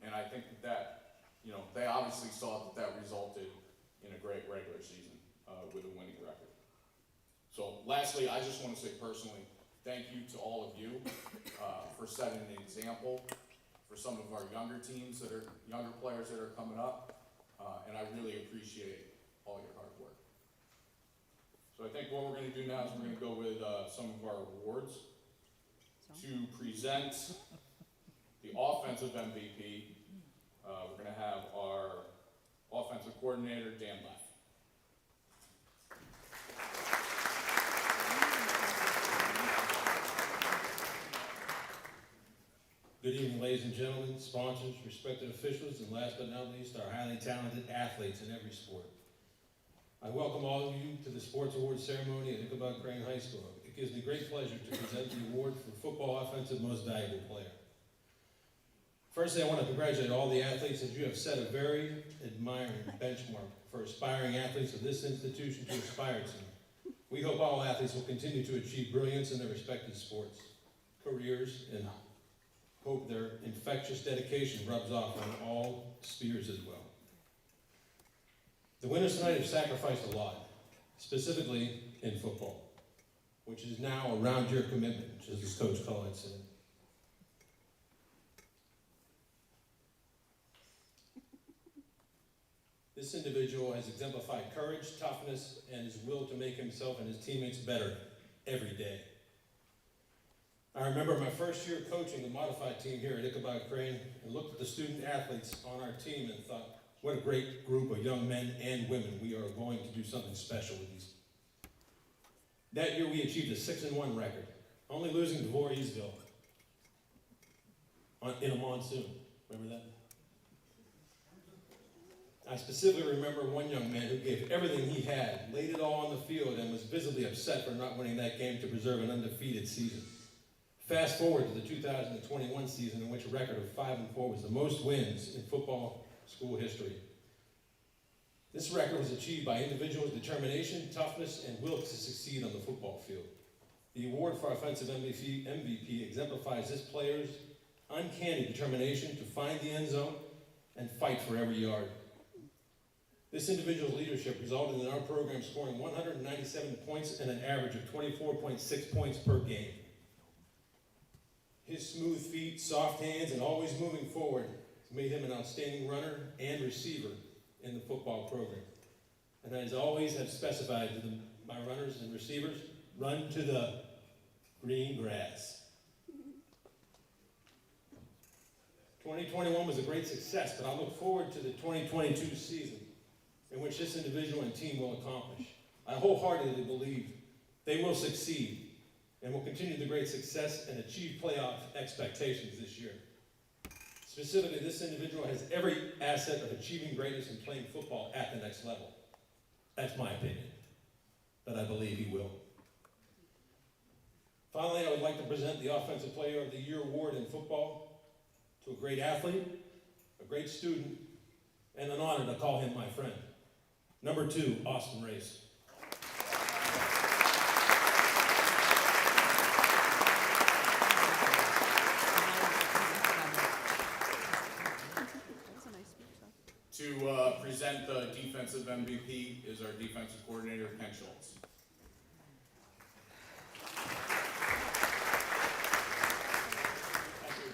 And I think that they obviously saw that resulted in a great regular season with a winning record. So lastly, I just want to say personally, thank you to all of you for setting an example for some of our younger players that are coming up. And I really appreciate all your hard work. So I think what we're going to do now is we're going to go with some of our awards. To present the offensive MVP, we're going to have our offensive coordinator, Dan Leff. Good evening, ladies and gentlemen, sponsors, respected officials, and last but not least, our highly talented athletes in every sport. I welcome all of you to the Sports Awards ceremony at Ichabod Crane High School. It gives me great pleasure to present the award for Football Offensive Most Valuable Player. Firstly, I want to congratulate all the athletes as you have set a very admiring benchmark for aspiring athletes of this institution to aspire to. We hope all athletes will continue to achieve brilliance in their respective sports, careers, and hope their infectious dedication rubs off on all spheres as well. The winners tonight have sacrificed a lot, specifically in football, which is now around your commitment, as Coach Collins said. This individual has exemplified courage, toughness, and his will to make himself and his teammates better every day. I remember my first year coaching the modified team here at Ichabod Crane and looked at the student athletes on our team and thought, what a great group of young men and women. We are going to do something special with these. That year we achieved a 6-1 record, only losing to Voorheesville in a monsoon. Remember that? I specifically remember one young man who gave everything he had, laid it all on the field, and was visibly upset for not winning that game to preserve an undefeated season. Fast forward to the 2021 season, in which a record of 5-4 was the most wins in football school history. This record was achieved by individuals' determination, toughness, and will to succeed on the football field. The award for Offensive MVP exemplifies this player's uncanny determination to find the end zone and fight for every yard. This individual's leadership resulted in our program scoring 197 points and an average of 24.6 points per game. His smooth feet, soft hands, and always moving forward made him an outstanding runner and receiver in the football program. And as I always have specified to my runners and receivers, run to the green grass. 2021 was a great success, but I look forward to the 2022 season, in which this individual and team will accomplish. I wholeheartedly believe they will succeed and will continue the great success and achieve playoff expectations this year. Specifically, this individual has every asset of achieving greatness and playing football at the next level. That's my opinion, but I believe he will. Finally, I would like to present the Offensive Player of the Year award in football to a great athlete, a great student, and an honor to call him my friend. Number 2, Austin Race. To present the defensive MVP is our defensive coordinator, Ken Schultz. Thank you.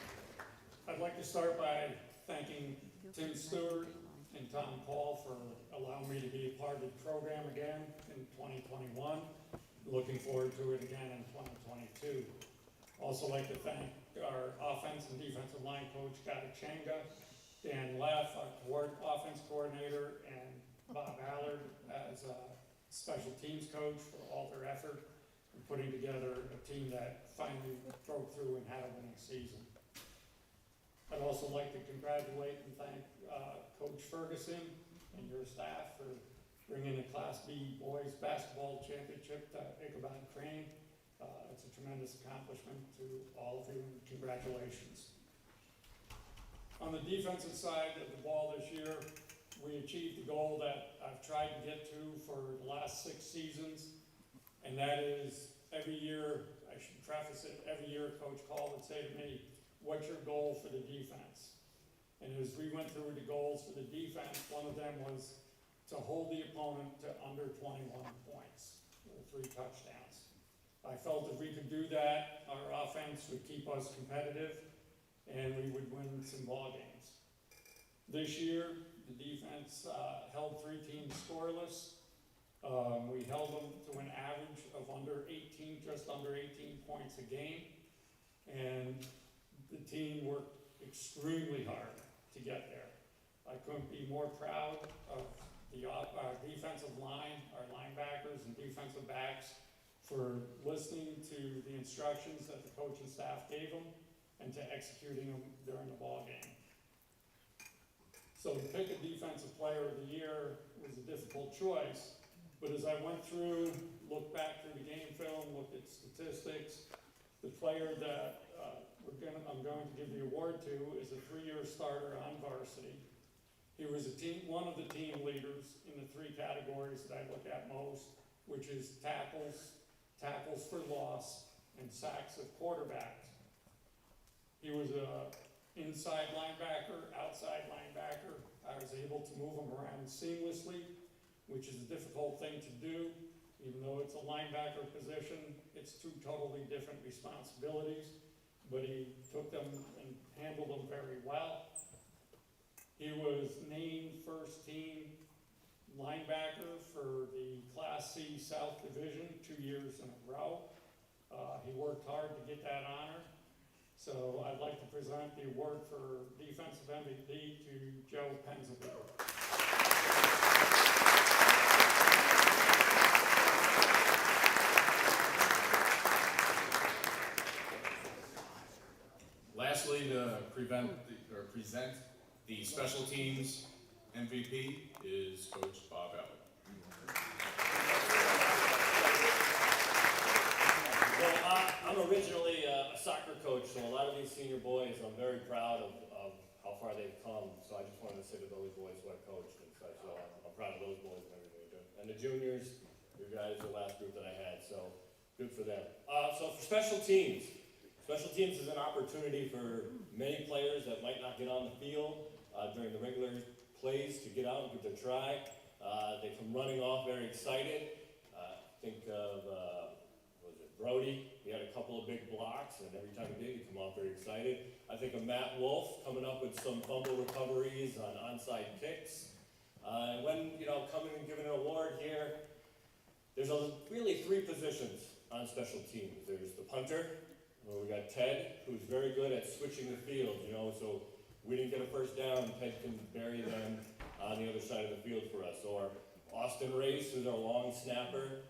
I'd like to start by thanking Tim Stewart and Tom Paul for allowing me to be a part of the program again in 2021. Looking forward to it again in 2022. Also like to thank our offense and defensive line coach, Guy Changa, Dan Leff, our offense coordinator, and Bob Allard as a special teams coach for all their effort in putting together a team that finally broke through and had a winning season. I'd also like to congratulate and thank Coach Ferguson and your staff for bringing the Class B boys basketball championship to Ichabod Crane. It's a tremendous accomplishment to all of you, and congratulations. On the defensive side of the ball this year, we achieved the goal that I've tried to get to for the last 6 seasons, and that is every year, I should preface it, every year Coach Call would say to me, what's your goal for the defense? And as we went through the goals for the defense, one of them was to hold the opponent to under 21 points, with 3 touchdowns. I felt if we could do that, our offense would keep us competitive, and we would win some ball games. This year, the defense held 3 teams scoreless. We held them to an average of just under 18 points a game, and the team worked extremely hard to get there. I couldn't be more proud of our defensive line, our linebackers and defensive backs for listening to the instructions that the coaching staff gave them and to executing them during the ball game. So to pick a defensive player of the year was a difficult choice, but as I went through, looked back through the game film, looked at statistics, the player that I'm going to give the award to is a 3-year starter on varsity. He was one of the team leaders in the 3 categories that I look at most, which is tackles for loss, and sacks of quarterbacks. He was an inside linebacker, outside linebacker. I was able to move him around seamlessly, which is a difficult thing to do. Even though it's a linebacker position, it's 2 totally different responsibilities, but he took them and handled them very well. He was named first team linebacker for the Class C South Division 2 years in a row. He worked hard to get that honor. So I'd like to present the award for Defensive MVP to Joe Penzaville. Lastly, to present the special teams MVP is Coach Bob Allen. Well, I'm originally a soccer coach, so a lot of these senior boys, I'm very proud of how far they've come. So I just wanted to say to those boys who I coached and such, so I'm proud of those boys and everything they do. And the juniors, you guys, the last group that I had, so good for them. So for special teams is an opportunity for many players that might not get on the field during the regular plays to get out and give their try. They come running off very excited. Think of Brody. He had a couple of big blocks, and every time he did, he'd come off very excited. I think of Matt Wolf coming up with some fumble recoveries on onside kicks. And when, coming and giving an award here, there's really 3 positions on special teams. There's the punter, where we got Ted, who's very good at switching the field, so we didn't get a first down, Ted can bury them on the other side of the field for us. Or Austin Race, who's our long snapper,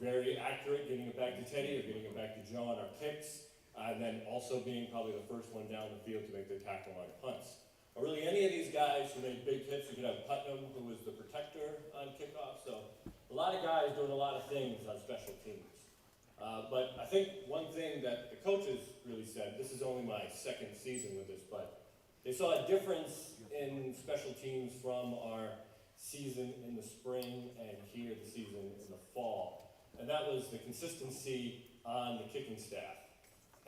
very accurate, getting it back to Teddy or getting it back to Joe on our kicks, and then also being probably the first one down the field to make the tackle on punts. Or really any of these guys who made big hits. You could have Putnam, who was the protector on kickoff. So a lot of guys doing a lot of things on special teams. But I think one thing that the coaches really said, this is only my 2nd season with this, but they saw a difference in special teams from our season in the spring and here the season in the fall. And that was the consistency on the kicking staff.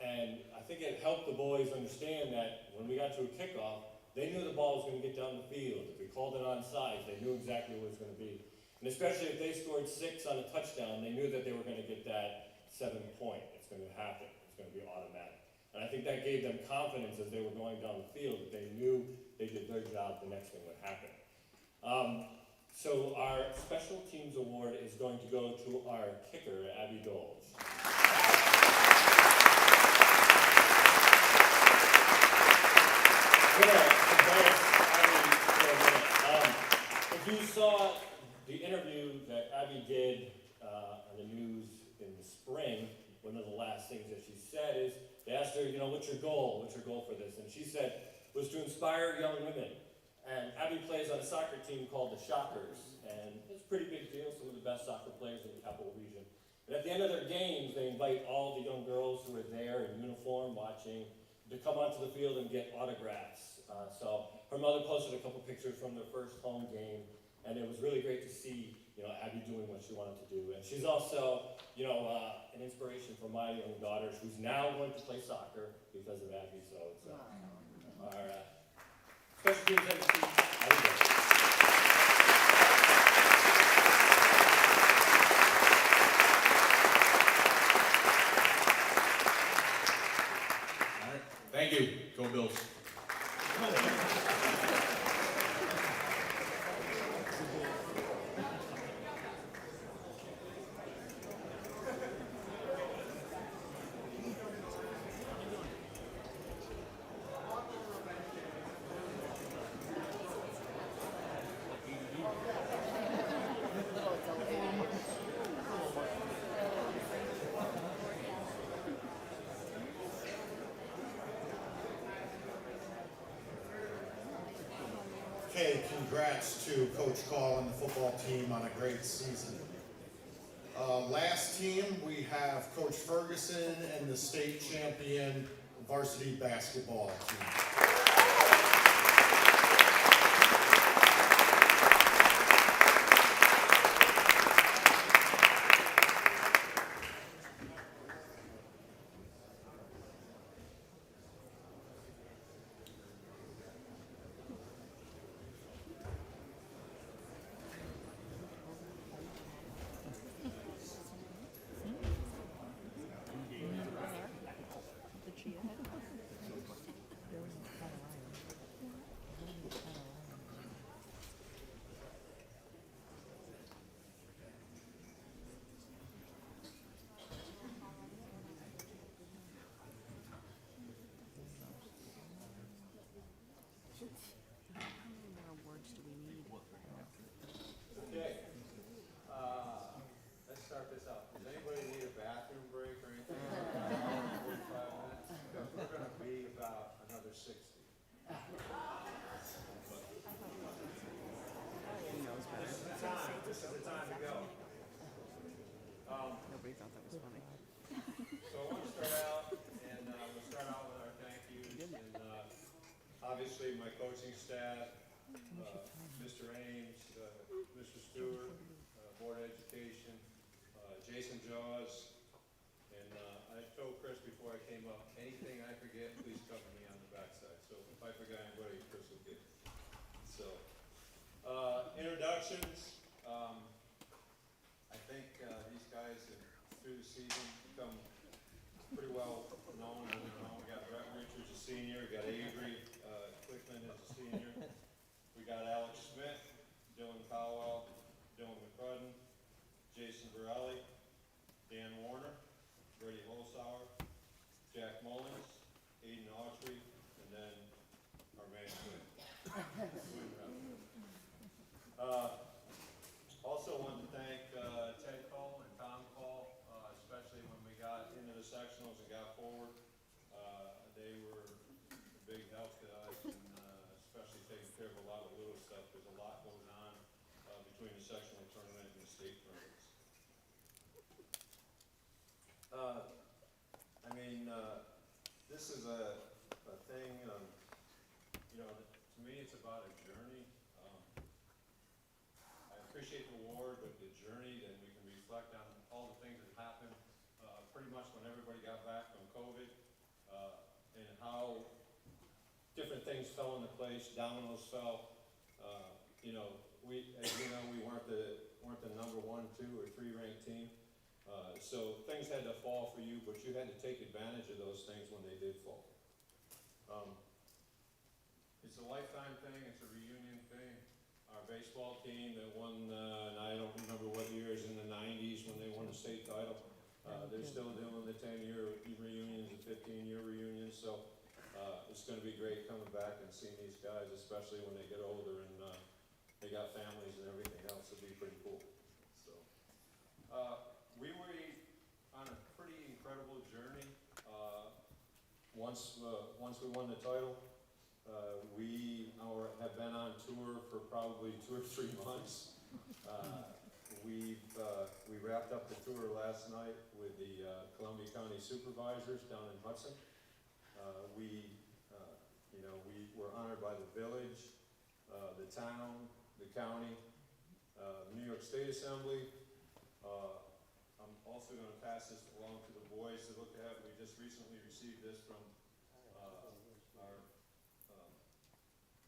And I think it helped the boys understand that when we got to a kickoff, they knew the ball was going to get down the field. If we called it onside, they knew exactly what it was going to be. And especially if they scored 6 on a touchdown, they knew that they were going to get that 7th point. It's going to happen. It's going to be automatic. And I think that gave them confidence as they were going down the field that they knew they did their job, the next thing would happen. So our Special Teams Award is going to go to our kicker, Abby Doles. If you saw the interview that Abby did on the news in the spring, one of the last things that she said is, they asked her, what's your goal? What's your goal for this? And she said, was to inspire young women. And Abby plays on a soccer team called the Shockers, and it's a pretty big deal, some of the best soccer players in the capital region. And at the end of their games, they invite all the young girls who are there in uniform watching to come onto the field and get autographs. So her mother posted a couple pictures from their first home game, and it was really great to see Abby doing what she wanted to do. And she's also an inspiration for my young daughter, who's now going to play soccer because of Abby. So it's our Special Teams MVP. All right. Thank you. Go Bills. Okay, congrats to Coach Call and the football team on a great season. Last team, we have Coach Ferguson and the state champion varsity basketball team. So I want to start out, and we'll start out with our thank yous, and obviously my coaching staff, Mr. Ames, Mr. Stewart, Board of Education, Jason Jaws, and I told Chris before I came up, anything I forget, please cover me on the backside. So if I forgot anybody, Chris will get it. So, introductions. I think these guys have, through the season, become pretty well known. We got Brett Richards, a senior. We got Avery Quickman as a senior. We got Alex Smith, Dylan Caldwell, Dylan McCrudden, Jason Borelli, Dan Warner, Brady Holzhauer, Jack Mullins, Aiden Autry, and then our man Quinn. Also wanted to thank Ted Cole and Tom Cole, especially when we got into the sectionals and got forward. They were a big help to us, and especially taking care of a lot of little stuff. There's a lot goes on between the sectional tournament and the state tournaments. This is a thing, to me it's about a journey. I appreciate the award, but the journey, then we can reflect on all the things that happened pretty much when everybody got back from COVID, and how different things fell into place, dominoes fell. We weren't the number 1, 2, or 3 ranked team. So things had to fall for you, but you had to take advantage of those things when they did fall. It's a lifetime thing, it's a reunion thing. Our baseball team that won, and I don't remember what years, in the 90s when they won the state title. They're still doing the 10-year reunions, the 15-year reunions, so it's going to be great coming back and seeing these guys, especially when they get older and they got families and everything else. It'll be pretty cool. So, we were on a pretty incredible journey. Once we won the title, we have been on tour for probably 2 or 3 months. We wrapped up the tour last night with the Columbia County Supervisors down in Hudson. We were honored by the village, the town, the county, the New York State Assembly. I'm also going to pass this along to the boys to look at. We just recently received this from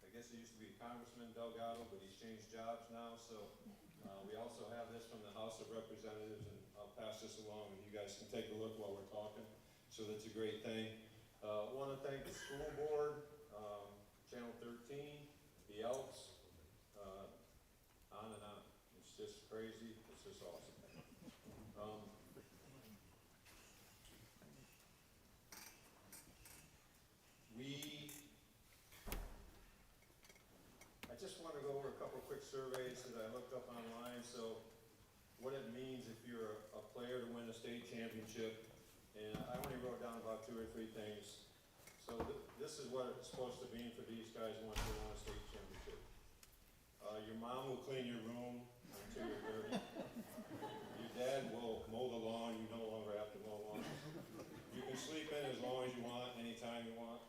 I guess it used to be Congressman Delgado, but he's changed jobs now. So we also have this from the House of Representatives, and I'll pass this along, and you guys can take a look while we're talking. So that's a great thing. I want to thank the school board, Channel 13, the Elks, on and on. It's just crazy. It's just awesome. I just want to go over a couple quick surveys that I looked up online. So what it means if you're a player to win a state championship, and I only wrote down about 2 or 3 things. So this is what it's supposed to mean for these guys once they win a state championship. Your mom will clean your room until you're 30. Your dad will mow the lawn. You no longer have to mow lawn. You can sleep in as long as you want, anytime you want.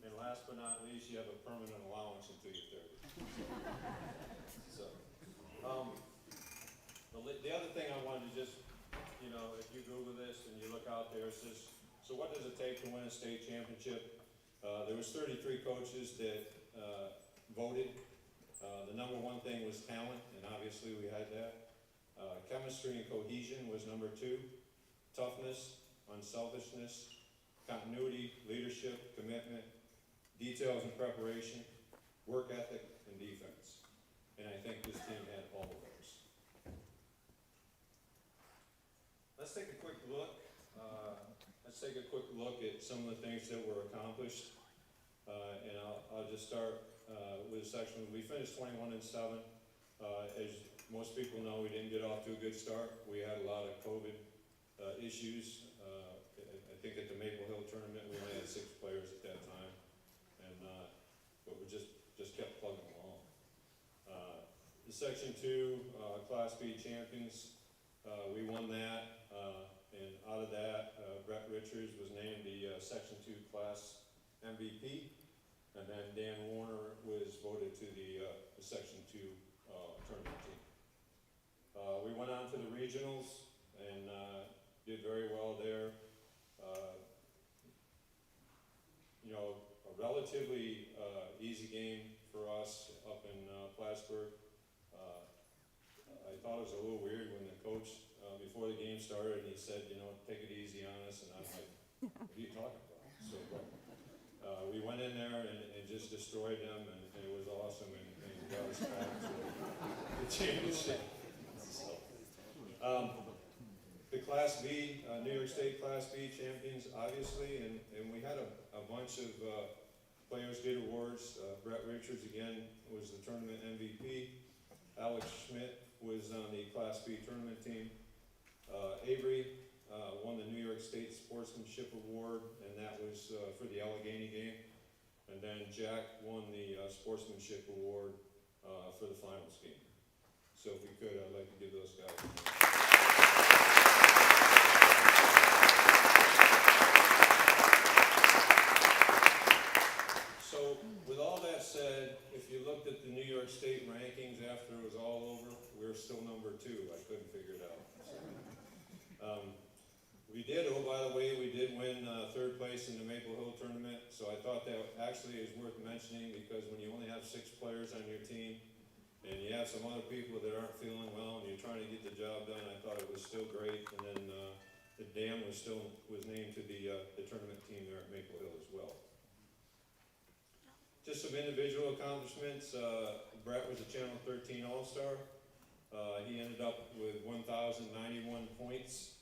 And last but not least, you have a permanent allowance until you're 30. So, the other thing I wanted to just, if you Google this and you look out there, it says, so what does it take to win a state championship? There was 33 coaches that voted. The number 1 thing was talent, and obviously we had that. Chemistry and cohesion was number 2. Toughness, unselfishness, continuity, leadership, commitment, details and preparation, work ethic, and defense. And I think this team had all of those. Let's take a quick look. At some of the things that were accomplished. And I'll just start with a section. We finished 21-7. As most people know, we didn't get off to a good start. We had a lot of COVID issues. I think at the Maple Hill tournament, we only had 6 players at that time. But we just kept plugging along. The Section 2 Class B champions, we won that. And out of that, Brett Richards was named the Section 2 class MVP. And then Dan Warner was voted to the Section 2 tournament team. We went on to the regionals and did very well there. You know, a relatively easy game for us up in Plattsburgh. I thought it was a little weird when the coach, before the game started, and he said, you know, take it easy on us, and I'm like, what are you talking about? So, we went in there and just destroyed them, and it was awesome, and got us back to the championship. So, the Class B, New York State Class B champions, obviously, and we had a bunch of players get awards. Brett Richards, again, was the tournament MVP. Alex Schmidt was on the Class B tournament team. Avery won the New York State Sportsmanship Award, and that was for the Allegheny game. And then Jack won the Sportsmanship Award for the finals game. So if we could, I'd like to give those guys. So with all that said, if you looked at the New York State rankings after it was all over, we're still number 2. I couldn't figure it out. We did, oh, by the way, we did win 3rd place in the Maple Hill tournament, so I thought that actually is worth mentioning, because when you only have 6 players on your team, and you have some other people that aren't feeling well, and you're trying to get the job done, I thought it was still great. And then the dam was named to the tournament team there at Maple Hill as well. Just some individual accomplishments. Brett was a Channel 13 All-Star. He ended up with 1,091 points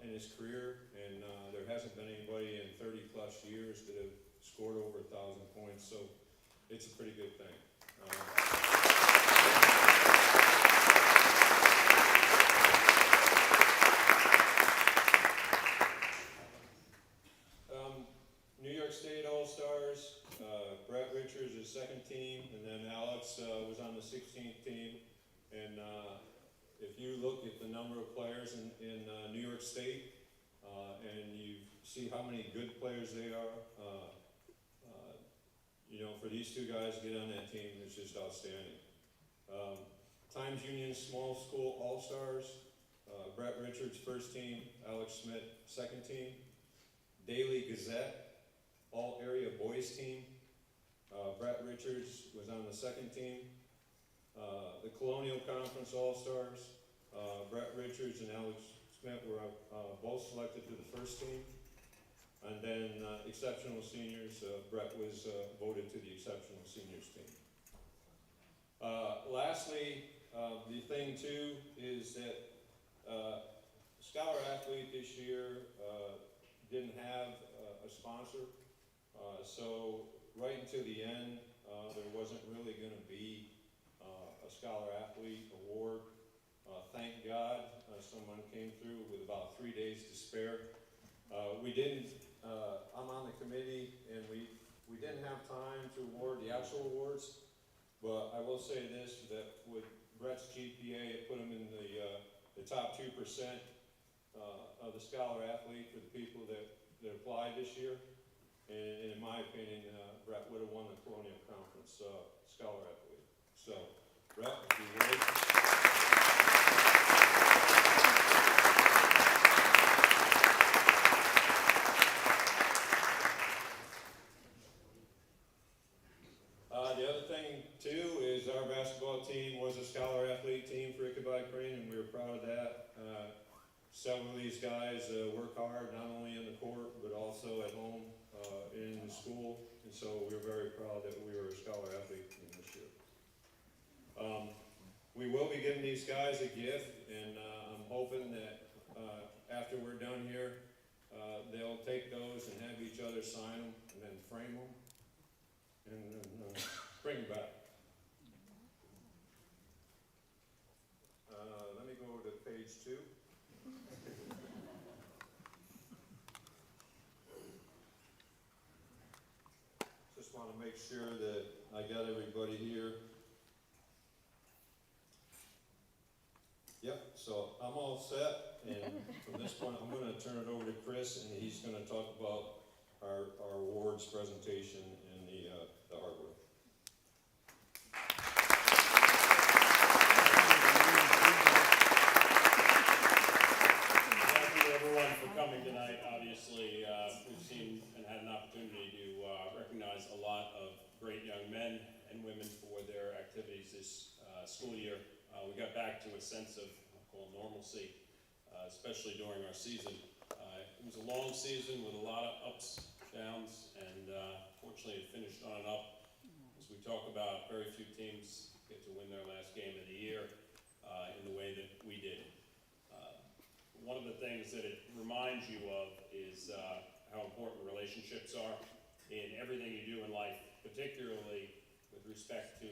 in his career, and there hasn't been anybody in 30 plus years that have scored over 1,000 points, so it's a pretty good thing. New York State All-Stars, Brett Richards is 2nd team, and then Alex was on the 16th team. And if you look at the number of players in New York State, and you see how many good players they are, you know, for these 2 guys to get on that team, it's just outstanding. Times Union Small School All-Stars, Brett Richards 1st team, Alex Schmidt 2nd team. Daily Gazette All-Area Boys team, Brett Richards was on the 2nd team. The Colonial Conference All-Stars, Brett Richards and Alex Schmidt were both selected to the 1st team. And then Exceptional Seniors, Brett was voted to the Exceptional Seniors team. Lastly, the thing too is that Scholar Athlete this year didn't have a sponsor. So right until the end, there wasn't really going to be a Scholar Athlete Award. Thank God someone came through with about 3 days to spare. We didn't, I'm on the committee, and we didn't have time to award the actual awards, but I will say this, that with Brett's GPA, it put him in the top 2% of the Scholar Athlete for the people that applied this year. And in my opinion, Brett would have won the Colonial Conference Scholar Athlete. So, Brett, if you would. The other thing, too, is our basketball team was a Scholar Athlete team for Ichabod Crane, and we were proud of that. Several of these guys work hard, not only in the court, but also at home in the school, and so we're very proud that we were a Scholar Athlete team this year. We will be giving these guys a gift, and I'm hoping that after we're done here, they'll take those and have each other sign them, and then frame them, and then bring them back. Let me go to page 2. Just want to make sure that I got everybody here. Yep, So I'm all set, and from this point, I'm gonna turn it over to Chris, and he's gonna talk about our awards presentation and the artwork. Thank you everyone for coming tonight. Obviously, we've seen and had an opportunity to recognize a lot of great young men and women for their activities this school year. We got back to a sense of normalcy, especially during our season. It was a long season with a lot of ups, downs, and fortunately it finished on an up. As we talk about, very few teams get to win their last game of the year in the way that we did. One of the things that it reminds you of is how important relationships are in everything you do in life, particularly with respect to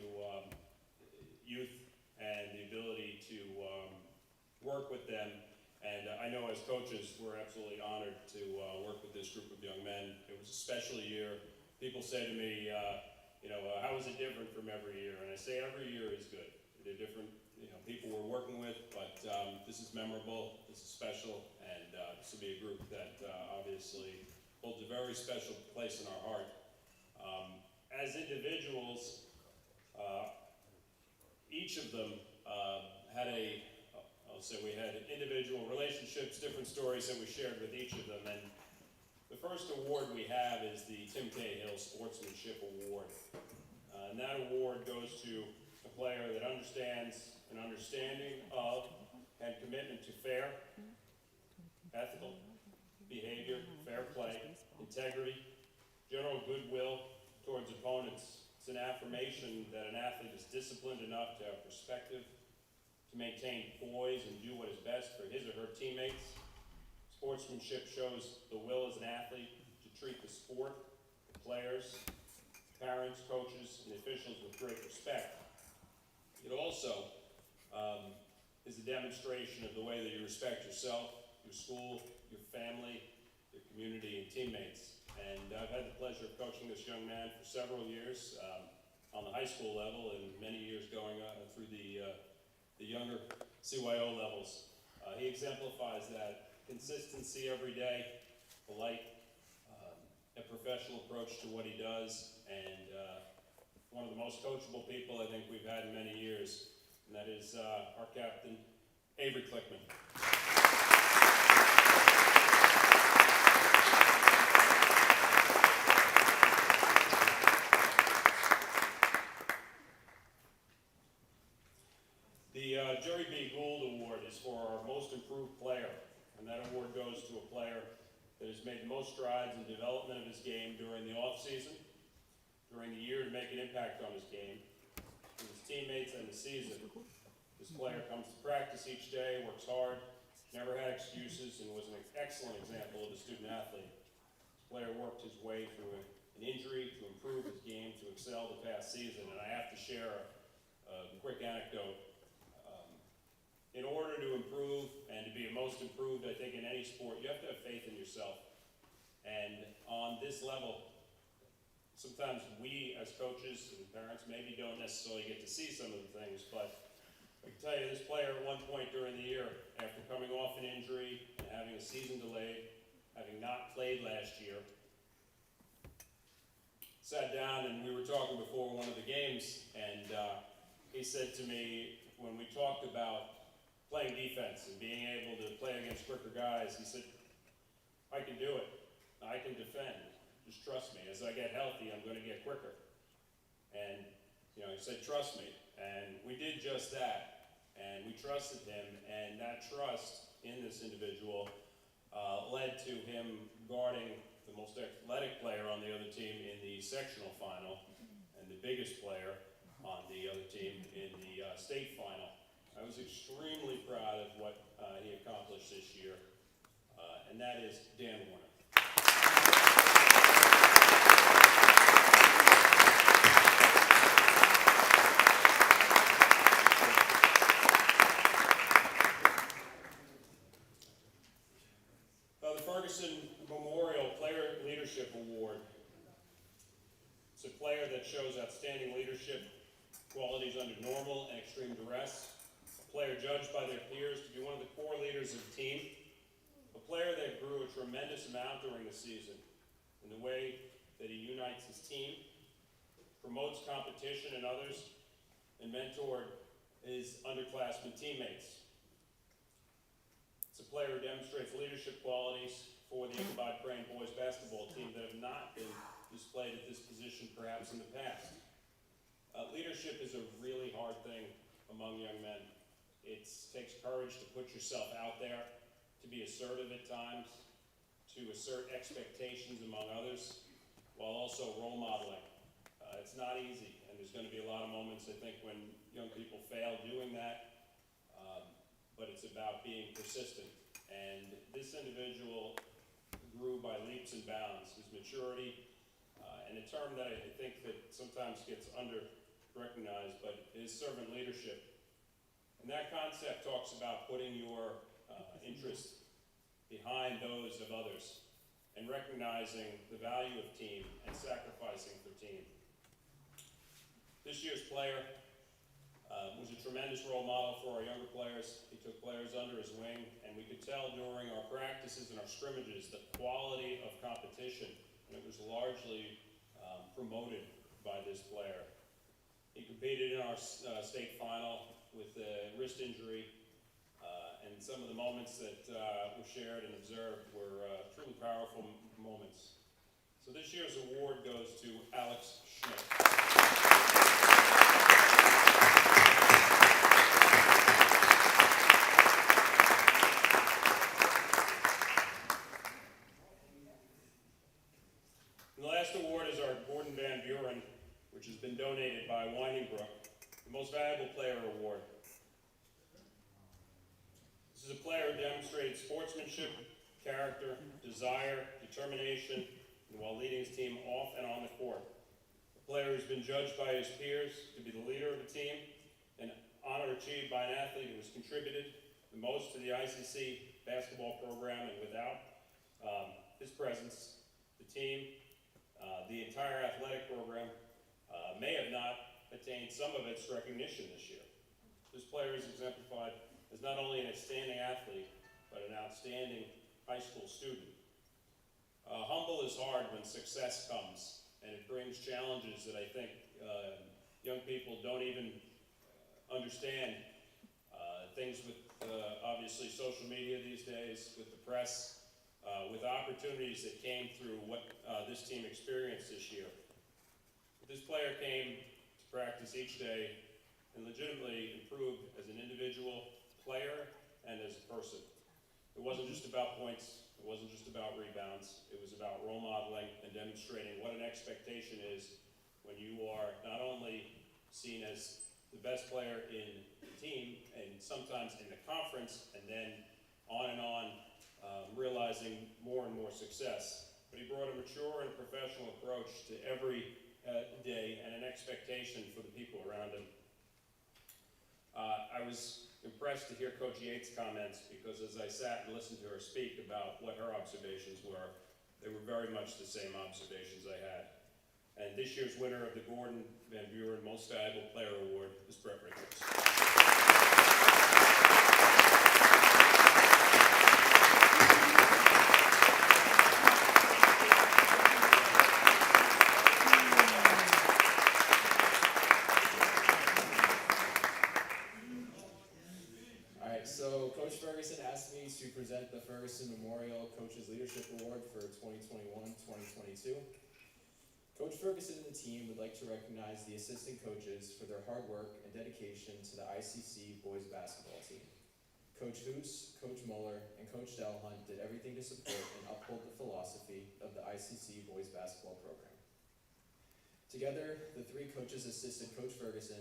youth and the ability to work with them. And I know as coaches, we're absolutely honored to work with this group of young men. It was a special year. People say to me, how is it different from every year? And I say every year is good. They're different, people we're working with, but this is memorable, this is special, and this will be a group that obviously holds a very special place in our heart. As individuals, each of them had we had individual relationships, different stories that we shared with each of them. And the first award we have is the Tim Cahill Sportsmanship Award. And that award goes to a player that understands an understanding of and commitment to fair, ethical behavior, fair play, integrity, general goodwill towards opponents. It's an affirmation that an athlete is disciplined enough to have perspective, to maintain poise and do what is best for his or her teammates. Sportsmanship shows the will as an athlete to treat the sport, the players, parents, coaches, and officials with great respect. It also is a demonstration of the way that you respect yourself, your school, your family, your community, and teammates. And I've had the pleasure of coaching this young man for several years on the high school level and many years going through the younger CYO levels. He exemplifies that consistency every day, polite, a professional approach to what he does, and one of the most coachable people I think we've had in many years, and that is our captain, Avery Klickman. The Jerry B. Gould Award is for our most improved player, and that award goes to a player that has made the most strides in development of his game during the off-season, during the year to make an impact on his game, with his teammates and the season. This player comes to practice each day, works hard, never had excuses, and was an excellent example of a student athlete. This player worked his way through an injury to improve his game, to excel the past season, and I have to share a quick anecdote. In order to improve and to be a most improved, I think, in any sport, you have to have faith in yourself. And on this level, sometimes we as coaches and parents maybe don't necessarily get to see some of the things, but I can tell you this player at one point during the year, after coming off an injury and having a season delayed, having not played last year, sat down and we were talking before one of the games, and he said to me, when we talked about playing defense and being able to play against quicker guys, he said, I can do it. I can defend. Just trust me. As I get healthy, I'm going to get quicker. And, he said, trust me. And we did just that. And we trusted him. And that trust in this individual led to him guarding the most athletic player on the other team in the sectional final and the biggest player on the other team in the state final. I was extremely proud of what he accomplished this year, and that is Dan Warner. The Ferguson Memorial Player Leadership Award. It's a player that shows outstanding leadership qualities under normal and extreme duress, player judged by their peers to be one of the core leaders of the team, a player that grew a tremendous amount during the season in the way that he unites his team, promotes competition in others, and mentored his underclassmen teammates. It's a player who demonstrates leadership qualities for the Ichabod Crane boys basketball team that have not been displayed at this position perhaps in the past. Leadership is a really hard thing among young men. It takes courage to put yourself out there, to be assertive at times, to assert expectations among others, while also role modeling. It's not easy, and there's going to be a lot of moments, I think, when young people fail doing that, but it's about being persistent. And this individual grew by leaps and bounds. His maturity, and a term that I think that sometimes gets under-recognized, but is servant leadership. And that concept talks about putting your interest behind those of others and recognizing the value of team and sacrificing for team. This year's player was a tremendous role model for our younger players. He took players under his wing, and we could tell during our practices and our scrimmages the quality of competition, and it was largely promoted by this player. He competed in our state final with a wrist injury, and some of the moments that were shared and observed were truly powerful moments. So this year's award goes to Alex Schmidt. And the last award is our Gordon Van Buren, which has been donated by Winding Brook, the Most Valuable Player Award. This is a player who demonstrated sportsmanship, character, desire, determination, and while leading his team off and on the court. A player who's been judged by his peers to be the leader of the team, an honor achieved by an athlete who has contributed the most to the ICC basketball program, and without his presence, the team, the entire athletic program may have not attained some of its recognition this year. This player is exemplified as not only an outstanding athlete, but an outstanding high school student. Humble is hard when success comes, and it brings challenges that I think young people don't even understand. Things with, obviously, social media these days, with the press, with opportunities that came through what this team experienced this year. But this player came to practice each day and legitimately improved as an individual player and as a person. It wasn't just about points, it wasn't just about rebounds, it was about role modeling and demonstrating what an expectation is when you are not only seen as the best player in the team and sometimes in the conference, and then on, realizing more and more success. But he brought a mature and professional approach to every day and an expectation for the people around him. I was impressed to hear Coach Yates' comments, because as I sat and listened to her speak about what her observations were, they were very much the same observations I had. And this year's winner of the Gordon Van Buren Most Valuable Player Award is Brett Richards. So Coach Ferguson asked me to present the Ferguson Memorial Coaches Leadership Award for 2021-2022. Coach Ferguson and the team would like to recognize the assistant coaches for their hard work and dedication to the ICC boys basketball team. Coach Hoos, Coach Muller, and Coach Delhunt did everything to support and uphold the philosophy of the ICC boys basketball program. Together, the three coaches assisted Coach Ferguson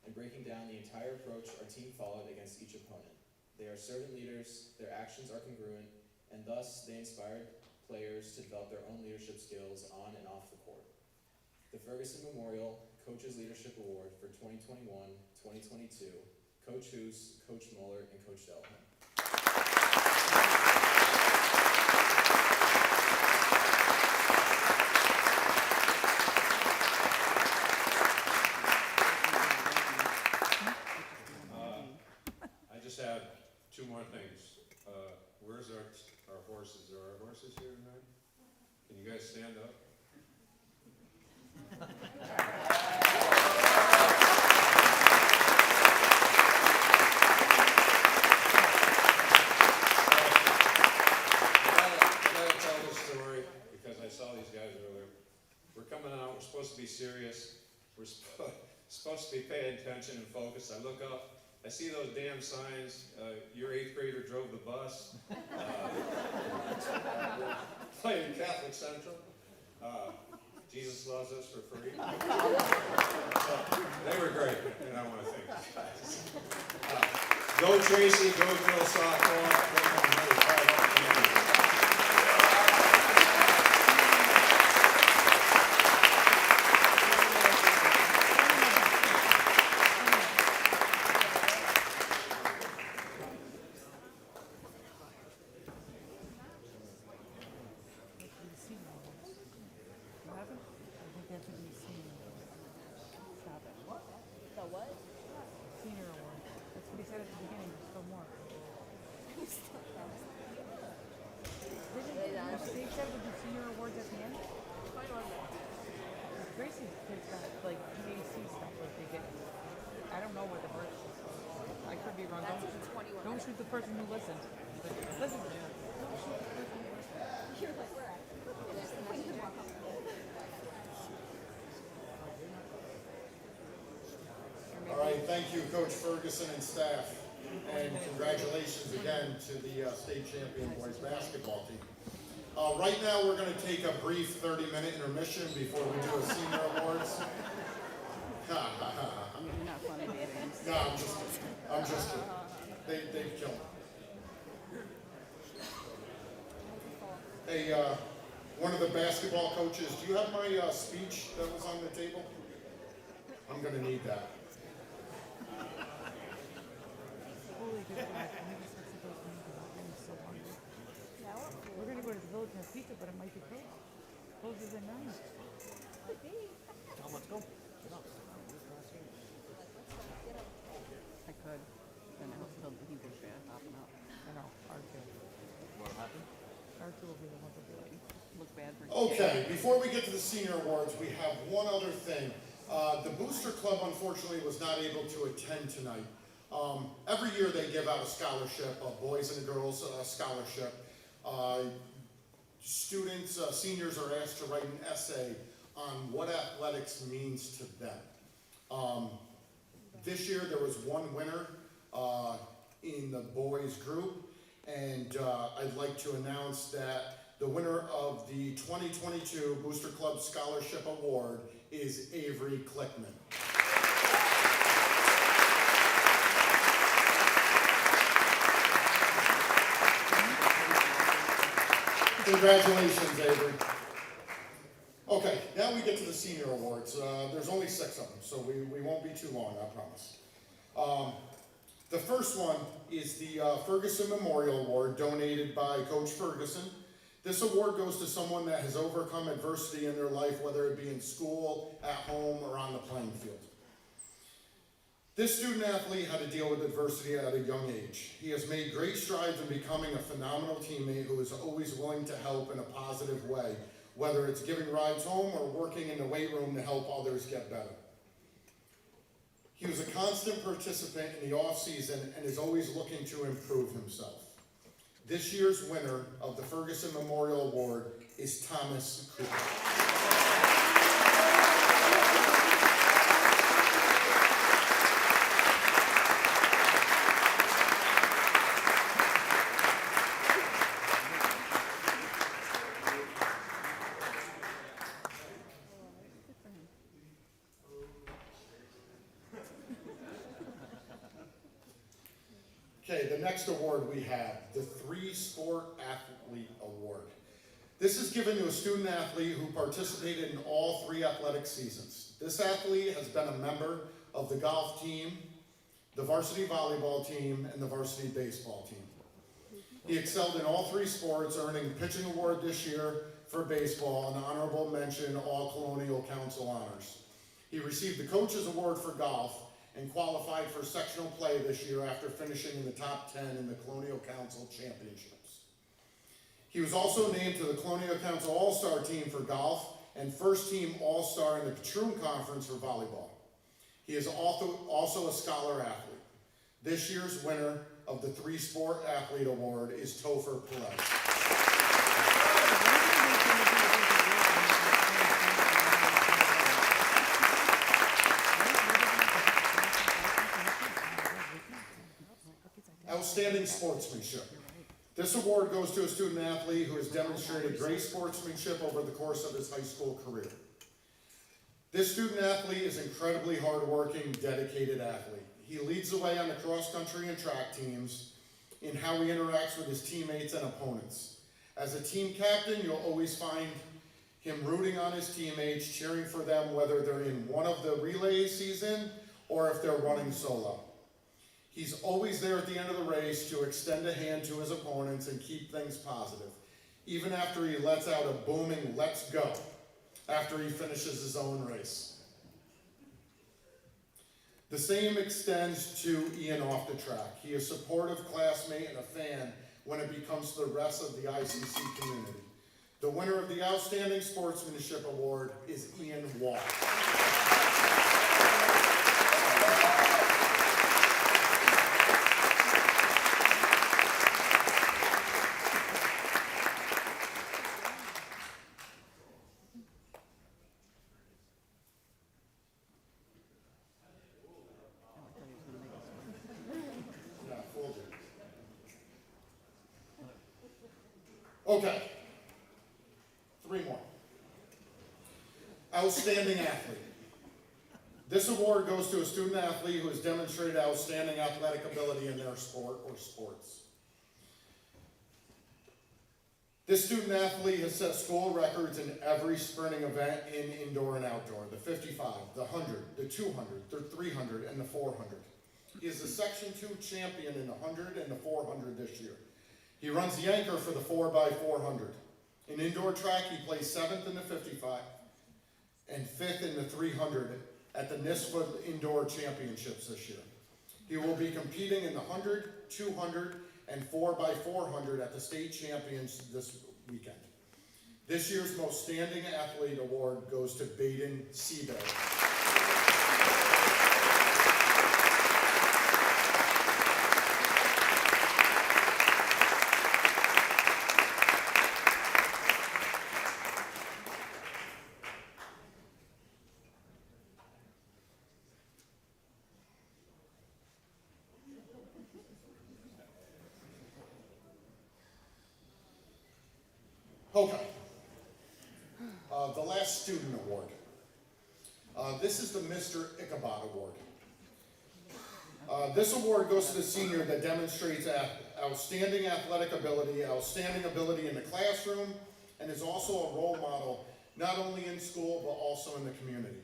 in breaking down the entire approach our team followed against each opponent. They are servant leaders, their actions are congruent, and thus they inspired players to develop their own leadership skills on and off the court. The Ferguson Memorial Coaches Leadership Award for 2021-2022, Coach Hoos, Coach Muller, and Coach Delhunt. supposed to be paying attention and focused. I look up, I see those damn signs. Your 8th grader drove the bus. Playing Catholic Central. Jesus loves us for free. They were great, and I want to thank you guys. Go Tracy, go Phil softball. Don't shoot the person who listened. Listen. All right, thank you, Coach Ferguson and staff, and congratulations again to the state champion boys basketball team. Right now, we're going to take a brief 30-minute intermission before we do a senior awards. You're not funny, baby. No, I'm just kidding. They've killed me. Hey, one of the basketball coaches, do you have my speech that was on the table? I'm going to need that. We're going to go to the village and have pizza, but it might be closed. Closes at 9. Tom, let's go. Get up. I could. Then he would be hopping up. I know, R2. What happened? R2 will be the one to do it. Look bad for Okay, before we get to the senior awards, we have one other thing. The Booster Club, unfortunately, was not able to attend tonight. Every year they give out a scholarship, a boys and girls scholarship. Students, seniors are asked to write an essay on what athletics means to them. This year there was one winner in the boys group, and I'd like to announce that the winner of the 2022 Booster Club Scholarship Award is Avery Klickman. Congratulations, Avery. Okay, now we get to the senior awards. There's only 6 of them, so we won't be too long, I promise. The first one is the Ferguson Memorial Award, donated by Coach Ferguson. This award goes to someone that has overcome adversity in their life, whether it be in school, at home, or on the playing field. This student athlete had to deal with adversity at a young age. He has made great strides in becoming a phenomenal teammate who is always willing to help in a positive way, whether it's giving rides home or working in the weight room to help others get better. He was a constant participant in the off-season and is always looking to improve himself. This year's winner of the Ferguson Memorial Award is Thomas Cooper. Okay, the next award we have, the 3-Sport Athlete Award. This is given to a student athlete who participated in all 3 athletic seasons. This athlete has been a member of the golf team, the varsity volleyball team, and the varsity baseball team. He excelled in all 3 sports, earning the pitching award this year for baseball, an honorable mention, all Colonial Council honors. He received the Coach's Award for golf, and qualified for sectional play this year after finishing in the top 10 in the Colonial Council Championships. He was also named to the Colonial Council All-Star team for golf and first team All-Star in the Patroon Conference for volleyball. He is also a scholar athlete. This year's winner of the 3-Sport Athlete Award is Topher Perez. Outstanding Sportsmanship. This award goes to a student athlete who has demonstrated great sportsmanship over the course of his high school career. This student athlete is incredibly hardworking, dedicated athlete. He leads the way on the cross country and track teams in how he interacts with his teammates and opponents. As a team captain, you'll always find him rooting on his teammates, cheering for them whether they're in one of the relay season or if they're running solo. He's always there at the end of the race to extend a hand to his opponents and keep things positive, even after he lets out a booming "let's go" after he finishes his own race. The same extends to Ian off the track. He is a supportive classmate and a fan when it becomes the rest of the ICC community. The winner of the Outstanding Sportsmanship Award is Ian Wall. Okay, 3 more. Outstanding athlete. This award goes to a student athlete who has demonstrated outstanding athletic ability in their sport or sports. This student athlete has set school records in every sprinting event in indoor and outdoor: the 55, the 100, the 200, the 300, and the 400. He is the Section 2 champion in the 100 and the 400 this year. He runs the anchor for the 4x400. In indoor track, he placed 7th in the 55 and 5th in the 300 at the NISFA Indoor Championships this year. He will be competing in the 100, 200, and 4x400 at the state champions this weekend. This year's Most Standing Athlete Award goes to Baden Seabury. Okay, the last student award. This is the Mr. Ichabod Award. This award goes to the senior that demonstrates outstanding athletic ability, outstanding ability in the classroom, and is also a role model not only in school but also in the community.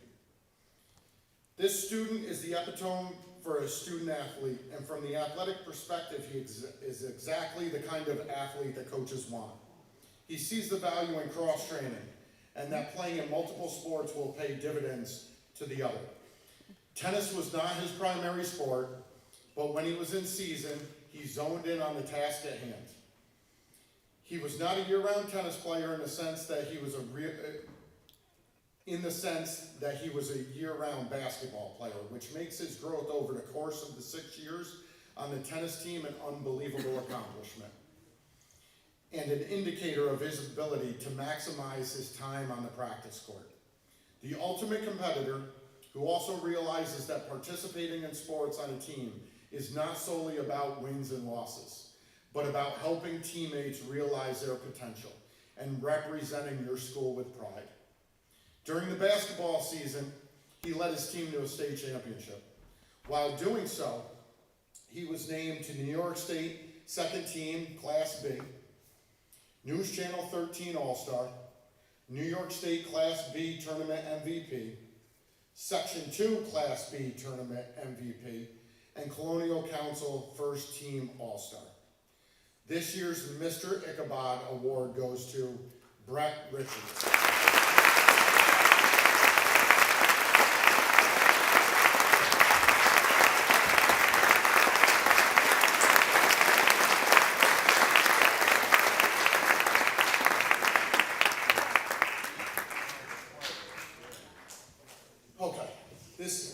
This student is the epitome for a student athlete, and from the athletic perspective, he is exactly the kind of athlete that coaches want. He sees the value in cross-training and that playing in multiple sports will pay dividends to the other. Tennis was not his primary sport, but when he was in season, he zoned in on the task at hand. He was not a year-round tennis player in the sense that he was a year-round basketball player, which makes his growth over the course of the 6 years on the tennis team an unbelievable accomplishment, and an indicator of his ability to maximize his time on the practice court. The ultimate competitor, who also realizes that participating in sports on a team is not solely about wins and losses, but about helping teammates realize their potential and representing your school with pride. During the basketball season, he led his team to a state championship. While doing so, he was named to New York State Second Team Class B, News Channel 13 All-Star, New York State Class B Tournament MVP, Section 2 Class B Tournament MVP, and Colonial Council First Team All-Star. This year's Mr. Ichabod Award goes to Brett Richards.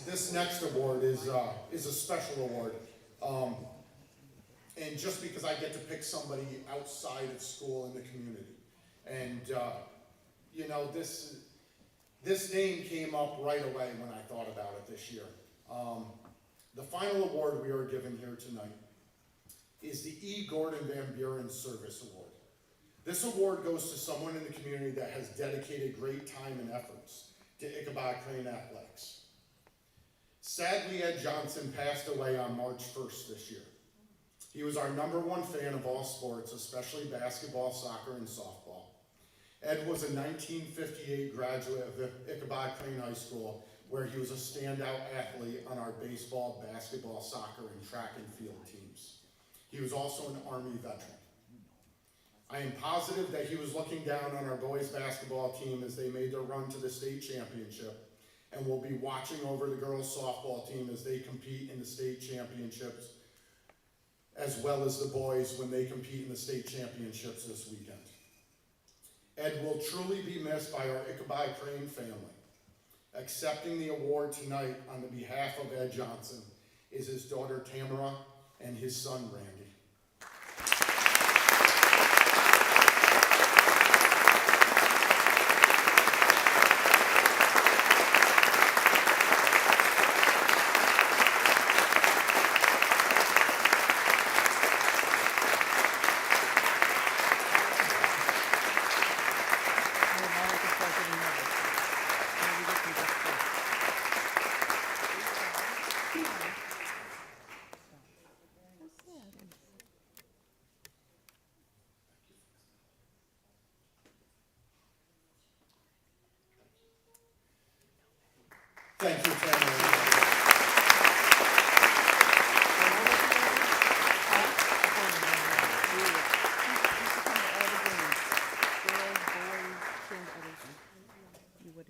This next award is a special award, and just because I get to pick somebody outside of school in the community, and you know, this name came up right away when I thought about it this year. The final award we are giving here tonight is the E. Gordon Van Buren Service Award. This award goes to someone in the community that has dedicated great time and efforts to Ichabod Crane athletics. Sadly, Ed Johnston passed away on March 1st this year. He was our #1 fan of all sports, especially basketball, soccer, and softball. Ed was a 1958 graduate of Ichabod Crane High School, where he was a standout athlete on our baseball, basketball, soccer, and track and field teams. He was also an Army veteran. I am positive that he was looking down on our boys basketball team as they made their run to the state championship, and will be watching over the girls softball team as they compete in the state championships, as well as the boys when they compete in the state championships this weekend. Ed will truly be missed by our Ichabod Crane family. Accepting the award tonight on the behalf of Ed Johnston is his daughter Tamara and his son Randy. Thank you, Tamara.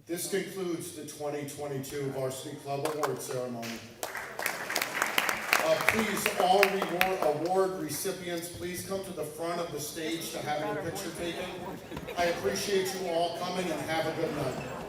This concludes the 2022 Varsity Club Award Ceremony. Please, all award recipients, please come to the front of the stage to have your picture taken. I appreciate you all coming, and have a good night.